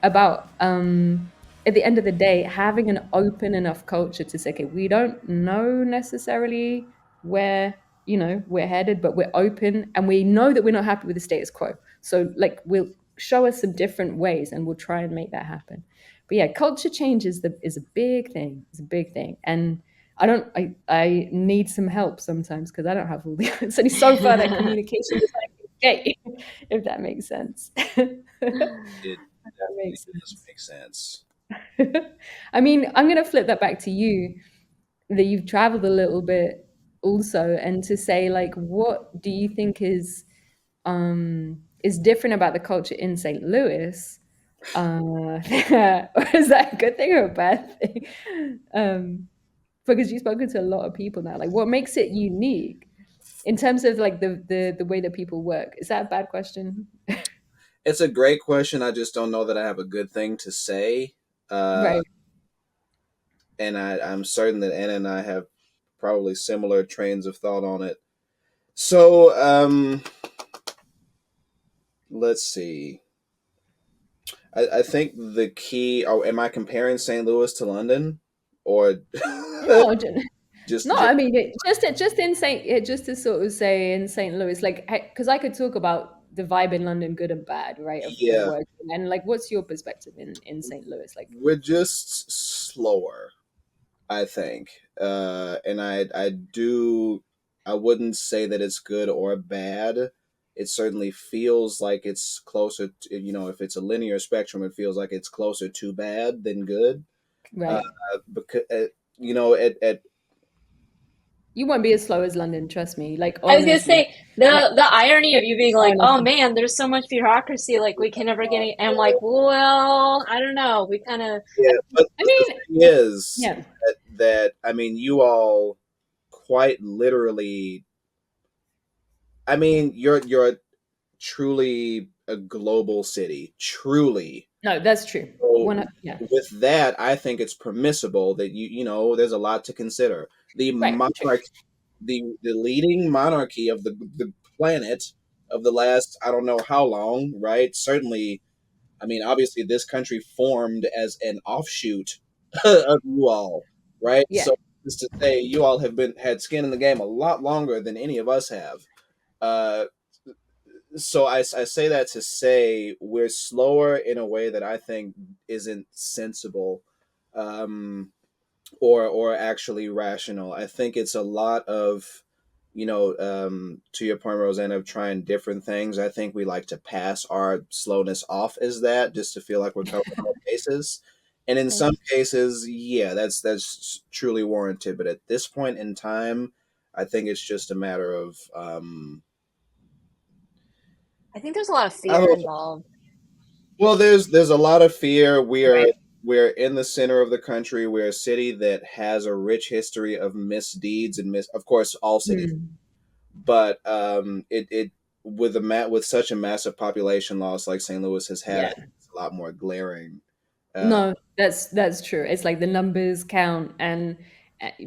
Speaker 3: about, at the end of the day, having an open enough culture to say, okay, we don't know necessarily where, we're headed, but we're open, and we know that we're not happy with the status quo. So, like, we'll show us some different ways, and we'll try and make that happen. But yeah, culture change is a big thing. It's a big thing. And I need some help sometimes because I don't have all the it's only so far that communication design can get you, if that makes sense.
Speaker 1: It
Speaker 3: That
Speaker 1: definitely
Speaker 3: makes
Speaker 1: does
Speaker 3: sense.
Speaker 1: make sense.
Speaker 3: I mean, I'm gonna flip that back to you, that you've traveled a little bit also, and to say like, what do you think is different about the culture in St. Louis? Or is that a good thing or a bad thing? Um, because you've spoken to a lot of people now. Like, what makes it unique in terms of like the way that people work? Is that a bad question?
Speaker 1: It's a great question. I just don't know that I have a good thing to say. Uh,
Speaker 3: Right.
Speaker 1: and I'm certain that Anna and I have probably similar trains of thought on it. So, let's see. I think the key. Oh, am I comparing St. Louis to London, or
Speaker 3: No, no.
Speaker 1: just
Speaker 3: I mean, just in just to sort of say in St. Louis, like, because I could talk about the vibe in London, good and bad, right, of
Speaker 1: yeah?
Speaker 3: working, and like, what's your perspective in St. Louis? Like,
Speaker 1: We're just slower, I think, and I wouldn't say that it's good or bad. It certainly feels like it's closer to, if it's a linear spectrum, it feels like it's closer to bad than good. Uh,
Speaker 3: right?
Speaker 1: because at
Speaker 3: You won't be as slow as London, trust me. Like,
Speaker 2: I was gonna
Speaker 3: honestly,
Speaker 2: say
Speaker 3: I,
Speaker 2: the irony of you being like, "Oh
Speaker 3: honestly,
Speaker 2: man, there's so much bureaucracy, like we can never get any." And I'm like, "Well, I don't know. We kind of
Speaker 1: yeah,
Speaker 3: I
Speaker 1: but the
Speaker 3: mean,
Speaker 1: thing is
Speaker 3: yeah,
Speaker 1: that I mean, you all quite literally. I mean, you're truly a global city, truly.
Speaker 3: no, that's true.
Speaker 1: So
Speaker 3: One, yeah,
Speaker 1: with that, I think it's permissible that there's a lot to consider. The
Speaker 3: right, true.
Speaker 1: monarch, the leading monarchy of the planet of the last I don't know how long, right? Certainly, I mean, obviously, this country formed as an offshoot of you all, right?
Speaker 3: Yeah.
Speaker 1: So just to say, you all have been had skin in the game a lot longer than any of us have. Uh, so I say that to say we're slower in a way that I think isn't sensible, um, or actually rational. I think it's a lot of, to your point, Rosanna, of trying different things. I think we like to pass our slowness off as that just to feel like we're covering all bases. And in some cases, yeah, that's truly warranted. But at this point in time, I think it's just a matter of
Speaker 2: I think there's a lot of
Speaker 1: I
Speaker 2: fear
Speaker 1: don't.
Speaker 2: involved.
Speaker 1: Well, there's a lot of fear.
Speaker 3: Right.
Speaker 1: We're in the center of the country. We're a city that has a rich history of misdeeds and of course, all cities.
Speaker 3: Hmm.
Speaker 1: But it with such a massive population loss like St. Louis has had, I
Speaker 3: Yeah.
Speaker 1: think it's a lot more glaring. Uh,
Speaker 3: No, that's true. It's like the numbers count, and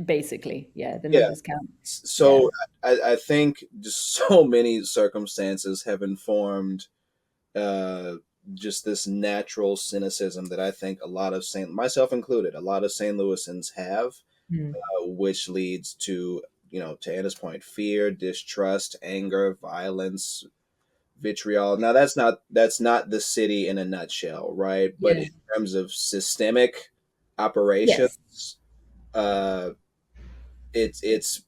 Speaker 3: basically, yeah, the
Speaker 1: yeah.
Speaker 3: numbers count. Yeah.
Speaker 1: So I think just so many circumstances have informed uh, just this natural cynicism that I think a lot of myself included, a lot of St. Louisans have,
Speaker 3: Mm.
Speaker 1: which leads to, to Anna's point, fear, distrust, anger, violence, vitriol. Now that's not the city in a nutshell, right? But
Speaker 3: Yeah.
Speaker 1: in terms of systemic operations,
Speaker 3: Yes.
Speaker 1: uh, it's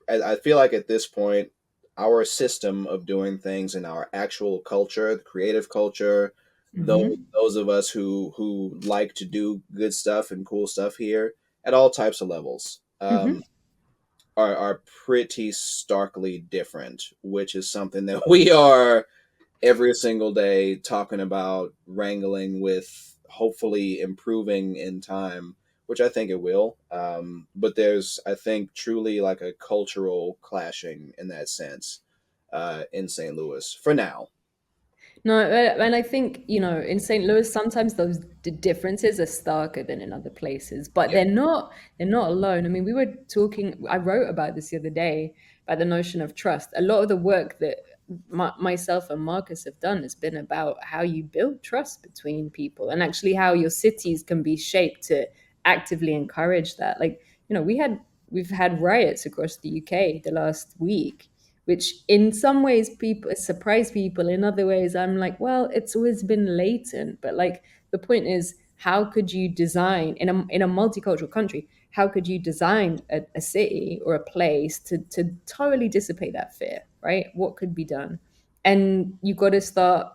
Speaker 1: I feel like at this point, our system of doing things in our actual culture, the creative culture,
Speaker 3: Hmm.
Speaker 1: those of us who like to do good stuff and cool stuff here at all types of levels,
Speaker 3: Hmm.
Speaker 1: are pretty starkly different, which is something that we are every single day talking about, wrangling with, hopefully improving in time, which I think it will. But there's, I think, truly like a cultural clashing in that sense, in St. Louis for now.
Speaker 3: No, and I think, in St. Louis, sometimes those differences are starker than in other places, but
Speaker 1: Yeah.
Speaker 3: they're not alone. I mean, we were talking, I wrote about this the other day, about the notion of trust. A lot of the work that myself and Marcus have done has been about how you build trust between people, and actually how your cities can be shaped to actively encourage that. Like, we've had riots across the UK the last week, which in some ways people surprise people. In other ways, I'm like, well, it's always been latent. But like, the point is, how could you design in a multicultural country? How could you design a city or a place to totally dissipate that fear, right? What could be done? And you got to start,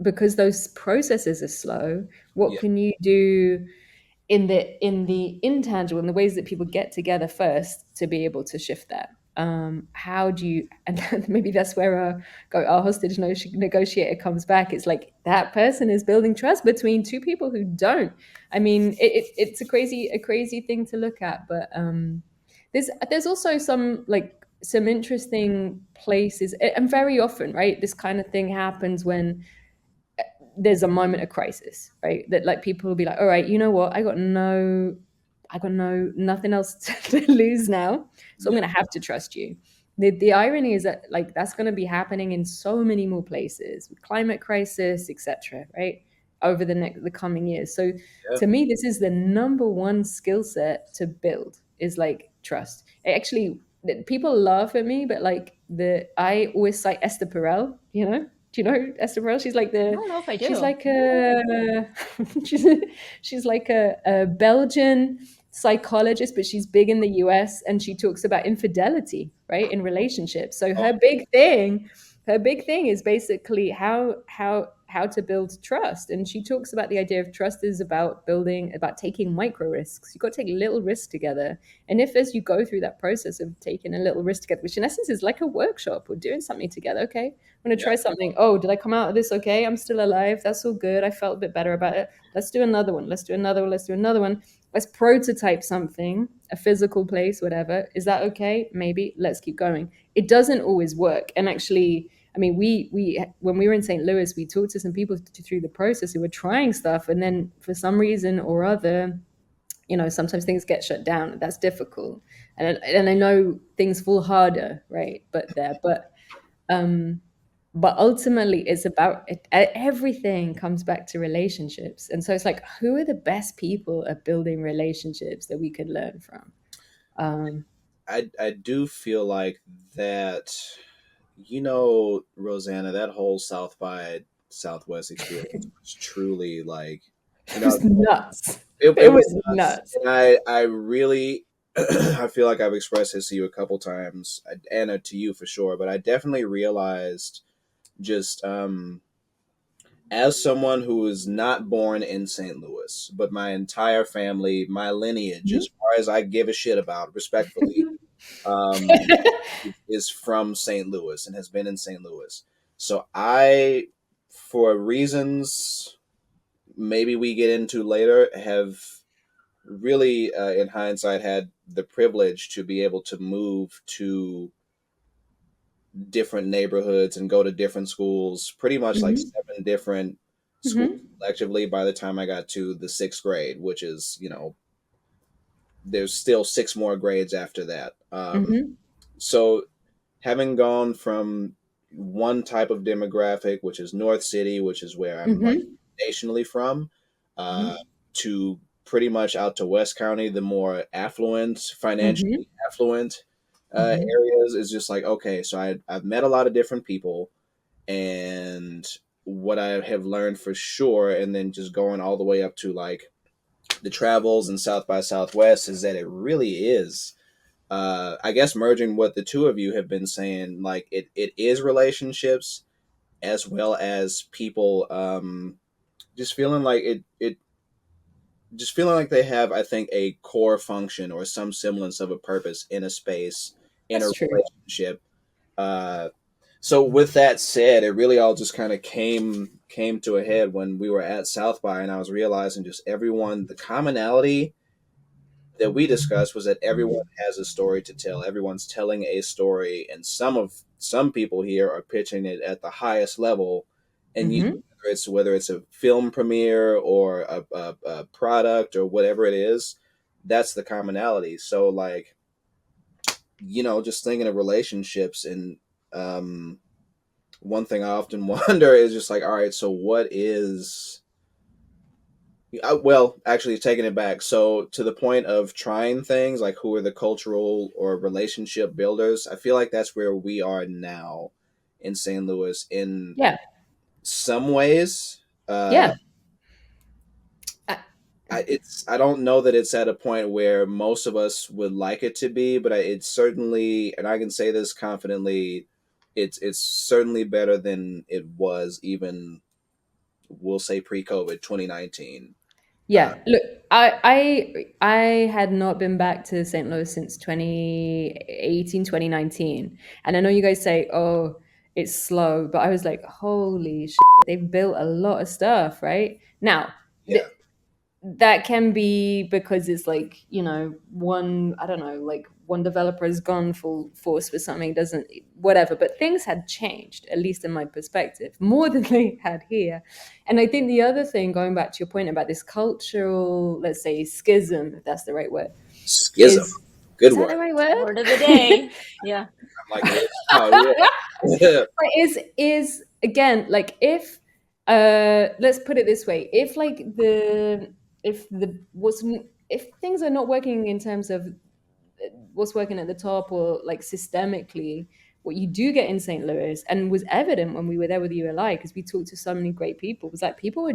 Speaker 3: because those processes are slow. What
Speaker 1: Yeah.
Speaker 3: can you do in the intangible, in the ways that people get together first to be able to shift that? How do you, and maybe that's where our hostage negotiator comes back. It's like that person is building trust between two people who don't. I mean, it's a crazy thing to look at, but there's also some interesting places, and very often, right, this kind of thing happens when there's a moment of crisis, right? That like people will be like, all right, you know what? I got nothing else to lose now. So I'm
Speaker 1: Yeah.
Speaker 3: gonna have to trust you. The irony is that like that's gonna be happening in so many more places with climate crisis, etc. Right? Over the coming years. So
Speaker 1: Yeah.
Speaker 3: to me, this is the number one skill set to build is like trust. Actually, people laugh at me, but like the I always cite Esther Perel, you know? Do you know Esther Perel? She's like
Speaker 2: I
Speaker 3: the
Speaker 2: don't know if I
Speaker 3: she's
Speaker 2: do.
Speaker 3: like a she's, she's like a Belgian psychologist, but she's big in the US, and she talks about infidelity, right, in relationships. So
Speaker 1: Oh,
Speaker 3: her big thing is basically how to build trust. And she talks about the idea of trust is about taking micro risks. You've got to take little risks together. And if as you go through that process of taking a little risk together, which in essence is like a workshop or doing something together, okay, I'm going to
Speaker 1: yeah.
Speaker 3: try something. Oh, did I come out of this okay? I'm still alive. That's all good. I felt a bit better about it. Let's do another one. Let's do another one. Let's do another one. Let's prototype something, a physical place, whatever. Is that okay? Maybe. Let's keep going. It doesn't always work. And actually, I mean, we when we were in St. Louis, we talked to some people through the process who were trying stuff, and then for some reason or other, sometimes things get shut down. That's difficult, and I know things fall harder, right? Um, but ultimately, it's about everything comes back to relationships, and so it's like, who are the best people at building relationships that we could learn from? Um,
Speaker 1: I do feel like that, Rosanna, that whole South by Southwest experience was truly like, you
Speaker 3: it
Speaker 1: know,
Speaker 3: was nuts.
Speaker 1: it
Speaker 3: It
Speaker 1: was
Speaker 3: was
Speaker 1: nuts.
Speaker 3: nuts.
Speaker 1: And I really, I feel like I've expressed this to you a couple times, and to you for sure, but I definitely realized just, as someone who was not born in St. Louis, but my entire family, my lineage, as far as I give a shit about, respectfully, um, is from St. Louis and has been in St. Louis. So I, for reasons maybe we get into later, have really, in hindsight, had the privilege to be able to move to different neighborhoods and go to different schools, pretty much like
Speaker 3: Mhm.
Speaker 1: 7 different schools
Speaker 3: Mhm.
Speaker 1: collectively by the time I got to the 6th grade, which is, there's still 6 more grades after that.
Speaker 3: Mhm.
Speaker 1: So having gone from one type of demographic, which is North City, which is where I'm like
Speaker 3: Mhm.
Speaker 1: nationally from, uh,
Speaker 3: Mhm.
Speaker 1: to pretty much out to West County, the more affluent,
Speaker 3: Mhm.
Speaker 1: financially affluent
Speaker 3: Mhm.
Speaker 1: areas, is just like, okay, so I've met a lot of different people, and what I have learned for sure, and then just going all the way up to like the travels and South by Southwest, is that it really is, I guess, merging what the two of you have been saying, like it is relationships as well as people, just feeling like it just feeling like they have, I think, a core function or some semblance of a purpose in a space, in a
Speaker 3: That's true.
Speaker 1: relationship. Uh, so with that said, it really all just kind of came to a head when we were at South by, and I was realizing just everyone, the commonality that we discussed was that everyone has a story to tell. Everyone's telling a story, and some people here are pitching it at the highest level. And
Speaker 3: Mhm.
Speaker 1: whether it's a film premiere or a product or whatever it is, that's the commonality. So like, just thinking of relationships, and um, one thing I often wonder is just like, all right, so what is, well, actually, taking it back. So, to the point of trying things, like who are the cultural or relationship builders, I feel like that's where we are now in St. Louis in
Speaker 3: Yeah.
Speaker 1: some ways. Uh,
Speaker 3: Yeah.
Speaker 1: I don't know that it's at a point where most of us would like it to be, but it's certainly, and I can say this confidently, it's certainly better than it was even, we'll say, pre-COVID 2019.
Speaker 3: Yeah, look, I had not been back to St. Louis since 2018, 2019. And I know you guys say, oh, it's slow, but I was like, holy shit, they've built a lot of stuff, right? Now,
Speaker 1: Yeah.
Speaker 3: that can be because it's like, one, I don't know, like one developer has gone full force with something, doesn't, whatever, but things had changed, at least in my perspective, more than they had here. And I think the other thing, going back to your point about this cultural, let's say, schism, if that's the right word,
Speaker 1: Schism.
Speaker 3: is
Speaker 1: Good
Speaker 3: is that
Speaker 1: word.
Speaker 3: the right word?
Speaker 2: Word of the day. Yeah.
Speaker 1: I'm like, oh yeah.
Speaker 3: But is again, like, if let's put it this way, if like if the what's if things are not working in terms of what's working at the top, or like systemically, what you do get in St. Louis, and was evident when we were there with ULI, because we talked to so many great people, was like people were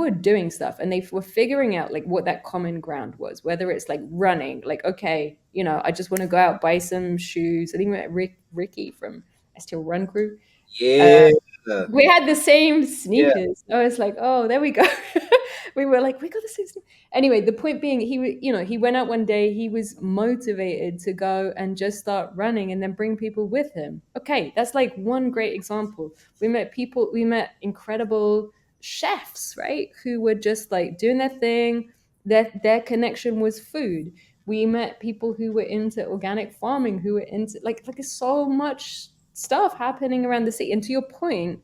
Speaker 3: doing stuff, and they were figuring out like what that common ground was, whether it's like running, like, okay, I just want to go out, buy some shoes. I think we met Ricky from STL Run Crew.
Speaker 1: Yeah.
Speaker 3: We had the same
Speaker 1: Yeah.
Speaker 3: sneakers. I was like, oh, there we go. We were like, we got the same sneakers. Anyway, the point being, he went out one day, he was motivated to go and just start running and then bring people with him. Okay, that's like one great example. We met incredible chefs, right? Who were just like doing their thing. Their connection was food. We met people who were into organic farming, who were into like there's so much stuff happening around the city. And to your point,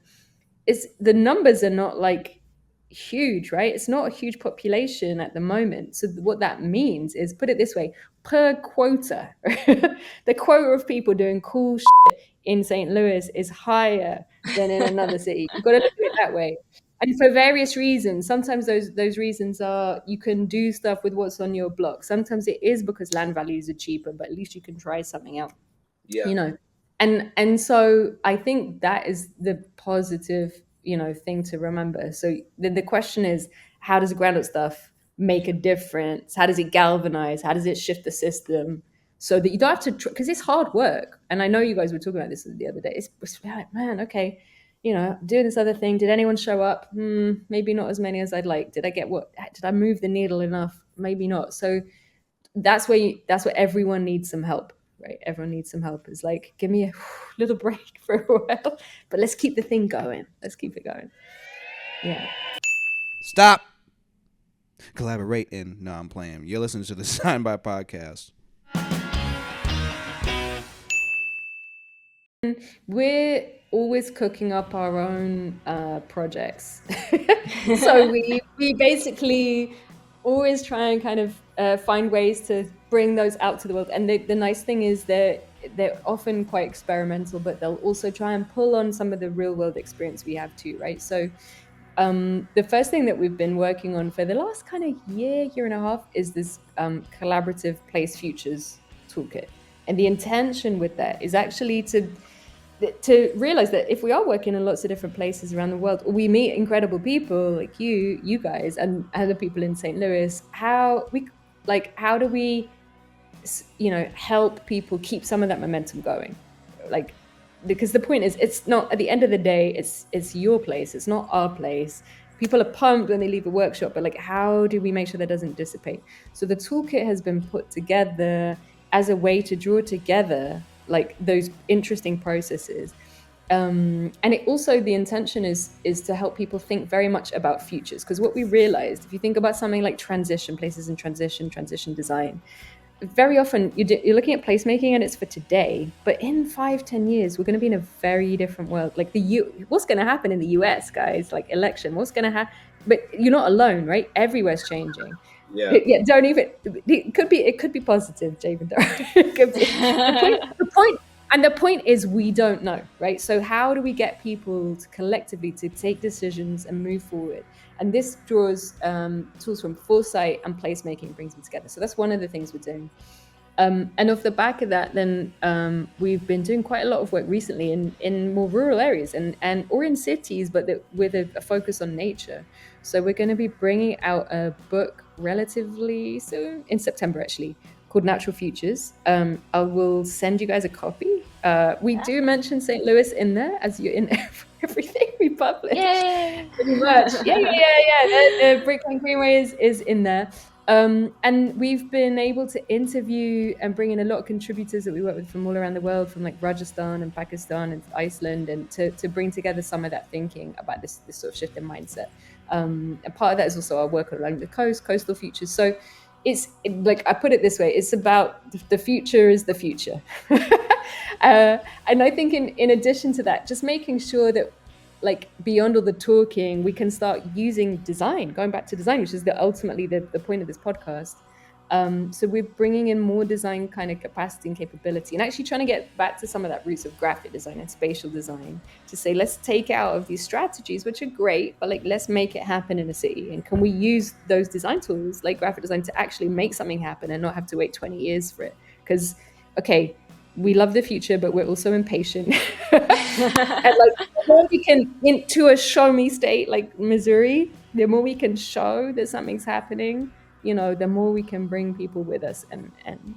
Speaker 3: it's the numbers are not like huge, right? It's not a huge population at the moment. So what that means is, put it this way, per quota, the quota of people doing cool shit in St. Louis is higher than in another city. You've got to look at it that way. And for various reasons. Sometimes those reasons are you can do stuff with what's on your block. Sometimes it is because land values are cheaper, but at least you can try something out.
Speaker 1: Yeah.
Speaker 3: you know and so I think that is the positive thing to remember. So the question is, how does ground up stuff make a difference? How does it galvanize? How does it shift the system so that you don't have to, because it's hard work. And I know you guys were talking about this the other day. It's like, man, okay, doing this other thing, did anyone show up? Maybe not as many as I'd like. Did I move the needle enough? Maybe not. So that's where everyone needs some help, right? Everyone needs some help. It's like, give me a little break for a while, but let's keep the thing going. Let's keep it going. Yeah.
Speaker 5: Stop. Collaborating. No, I'm playing. You're listening to the Design by podcast.
Speaker 3: We're always cooking up our own projects. So we basically always try and kind of find ways to bring those out to the world. And the nice thing is they're often quite experimental, but they'll also try and pull on some of the real world experience we have too, right? So the first thing that we've been working on for the last kind of year and a half is this collaborative Place Futures toolkit. And the intention with that is actually to realize that if we are working in lots of different places around the world, we meet incredible people like you guys, and other people in St. Louis, how do we help people keep some of that momentum going? Like, because the point is, it's not, at the end of the day, it's your place, it's not our place. People are pumped when they leave a workshop, but like, how do we make sure that doesn't dissipate? So the toolkit has been put together as a way to draw together like those interesting processes. And it also, the intention is to help people think very much about futures, because what we realized, if you think about something like transition, places in transition design, very often you're looking at placemaking and it's for today, but in 5-10 years we're going to be in a very different world. Like what's going to happen in the US, guys, like election, what's going to happen? But you're not alone, right? Everywhere's changing.
Speaker 1: Yeah.
Speaker 3: Don't even, it could be positive, Javen. It could be. The point is, we don't know, right? So how do we get people to collectively to take decisions and move forward? And this draws tools from foresight and placemaking, brings them together. So that's one of the things we're doing. And off the back of that, then we've been doing quite a lot of work recently in more rural areas and or in cities, but with a focus on nature. So we're going to be bringing out a book relatively soon, in September actually, called Natural Futures. I will send you guys a copy. We
Speaker 2: Yeah.
Speaker 3: do mention St. Louis in there, as you're in everything we publish.
Speaker 2: Yay!
Speaker 3: Pretty much. The Brickland Greenway is in there. And we've been able to interview and bring in a lot of contributors that we work with from all around the world, from like Rajasthan and Pakistan and Iceland, and to bring together some of that thinking about this sort of shift in mindset. And part of that is also our work along the coastal futures. So like I put it this way, it's about the future is the future. And I think in addition to that, just making sure that like beyond all the talking, we can start using design, going back to design, which is ultimately the point of this podcast. So we're bringing in more design kind of capacity and capability, and actually trying to get back to some of that roots of graphic design and spatial design to say, let's take out of these strategies, which are great, but like, let's make it happen in a city. And can we use those design tools like graphic design to actually make something happen and not have to wait 20 years for it? Because, okay, we love the future, but we're also impatient. And like, the more we can into a show me state like Missouri, the more we can show that something's happening, the more we can bring people with us, and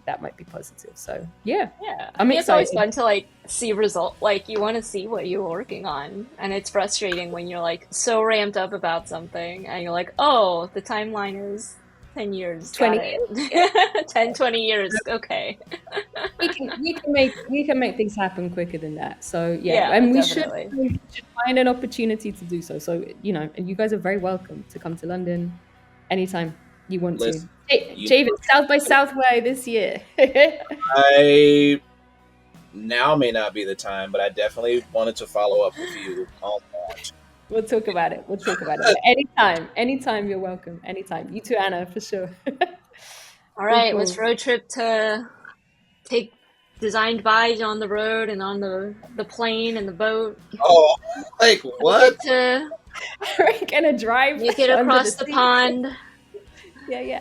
Speaker 3: that might be positive. So yeah,
Speaker 2: I mean, it's
Speaker 3: excited.
Speaker 2: always fun to like see result. Like you want to see what you're working on, and it's frustrating when you're like so ramped up about something, and you're like, oh, the timeline is 10 years.
Speaker 3: 20
Speaker 2: got it. 10, 20 years. Okay.
Speaker 3: we can make things happen quicker than that. So yeah, and we should find an opportunity to do so. So and you guys are very welcome to come to London anytime you want to. Javen, South by Southway this year.
Speaker 1: I now may not be the time, but I definitely wanted to follow up with you on that.
Speaker 3: We'll talk about it. Anytime you're welcome. Anytime. You too, Anna, for sure.
Speaker 2: All right, let's road trip to take DesignedBy on the road and on the plane and the boat.
Speaker 1: Oh, like what?
Speaker 3: We're gonna drive.
Speaker 2: Make it across the pond.
Speaker 3: Yeah.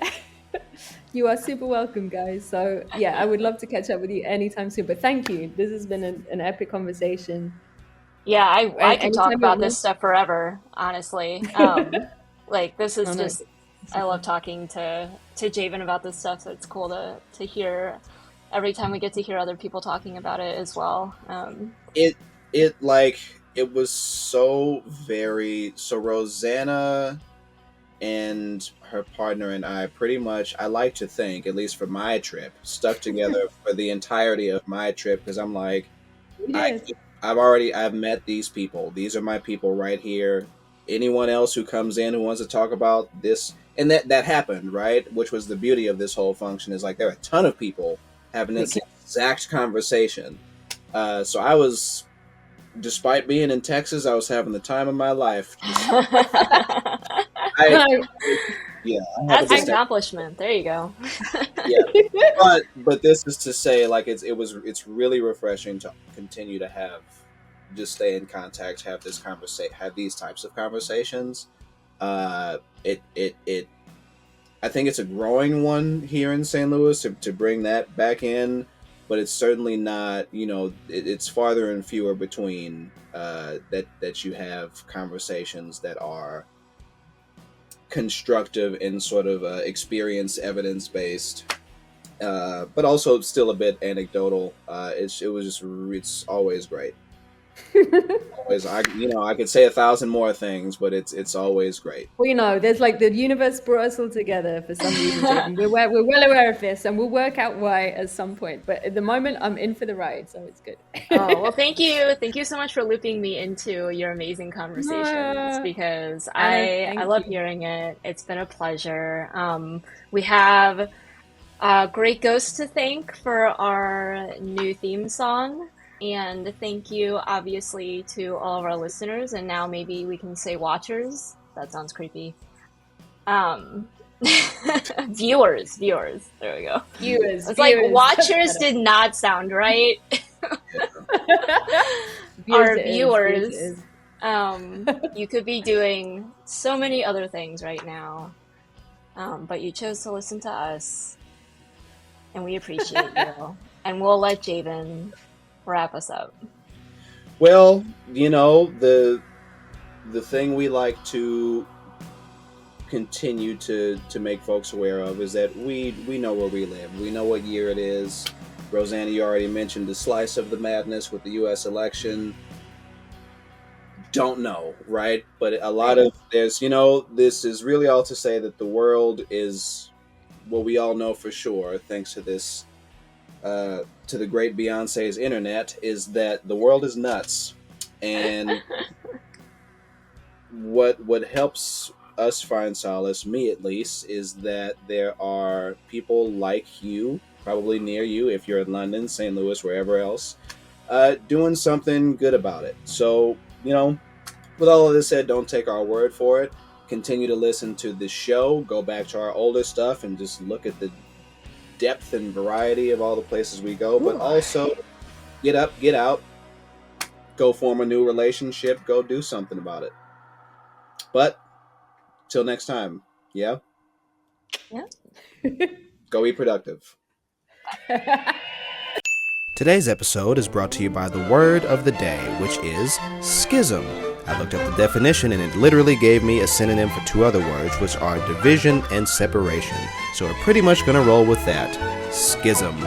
Speaker 3: You are super welcome, guys. So yeah, I would love to catch up with you anytime soon. But thank you. This has been an epic conversation.
Speaker 2: Yeah, I could talk about this stuff forever, honestly. Like this is just I love talking to Javen about this stuff, so it's cool to hear every time we get to hear other people talking about it as well.
Speaker 1: It was so Rosanna and her partner and I pretty much, I like to think, at least for my trip, stuck together for the entirety of my trip, because I'm like, I've met these people. These are my people right here. Anyone else who comes in who wants to talk about this, and that happened, right? Which was the beauty of this whole function, is like there are a ton of people having this exact conversation. So I was, despite being in Texas, I was having the time of my life.
Speaker 2: That's an accomplishment. There you go.
Speaker 1: Yeah, but this is to say, like it's really refreshing to continue to just stay in contact, have these types of conversations. I think it's a growing one here in St. Louis to bring that back in, but it's certainly not. It's farther and fewer between that you have conversations that are constructive and sort of experience evidence-based, but also still a bit anecdotal. It's always great. I could say 1,000 more things, but it's always great.
Speaker 3: Well, there's like the universe brought us all together for some reason. We're well aware of this, and we'll work out why at some point. But at the moment, I'm in for the ride, so it's good.
Speaker 2: Oh, well, thank you so much for looping me into your amazing conversations, because I love hearing it. It's been a pleasure. We have Great Ghost to thank for our new theme song. And thank you, obviously, to all of our listeners. And now maybe we can say watchers. That sounds creepy. Viewers. There we go.
Speaker 3: Viewers.
Speaker 2: It's like watchers did not sound right. Our viewers. You could be doing so many other things right now. But you chose to listen to us. And we appreciate you. And we'll let Javen wrap us up.
Speaker 1: Well, the thing we like to continue to make folks aware of is that we know where we live. We know what year it is. Rosanna, you already mentioned the slice of the madness with the U.S. election. Don't know, right? But a lot of this is really all to say that the world is what we all know for sure, thanks to this, to the great Beyonce's internet, is that the world is nuts. And what helps us find solace, me at least, is that there are people like you, probably near you if you're in London, St. Louis, wherever else, doing something good about it. So, with all of this said, don't take our word for it. Continue to listen to the show. Go back to our older stuff and just look at the depth and variety of all the places we go. But also, get up, get out, go form a new relationship, go do something about it. But till next time, yeah?
Speaker 2: Yeah.
Speaker 1: Go be productive.
Speaker 5: Today's episode is brought to you by the word of the day, which is schism. I looked up the definition and it literally gave me a synonym for two other words, which are division and separation. So we're pretty much going to roll with that. Schism.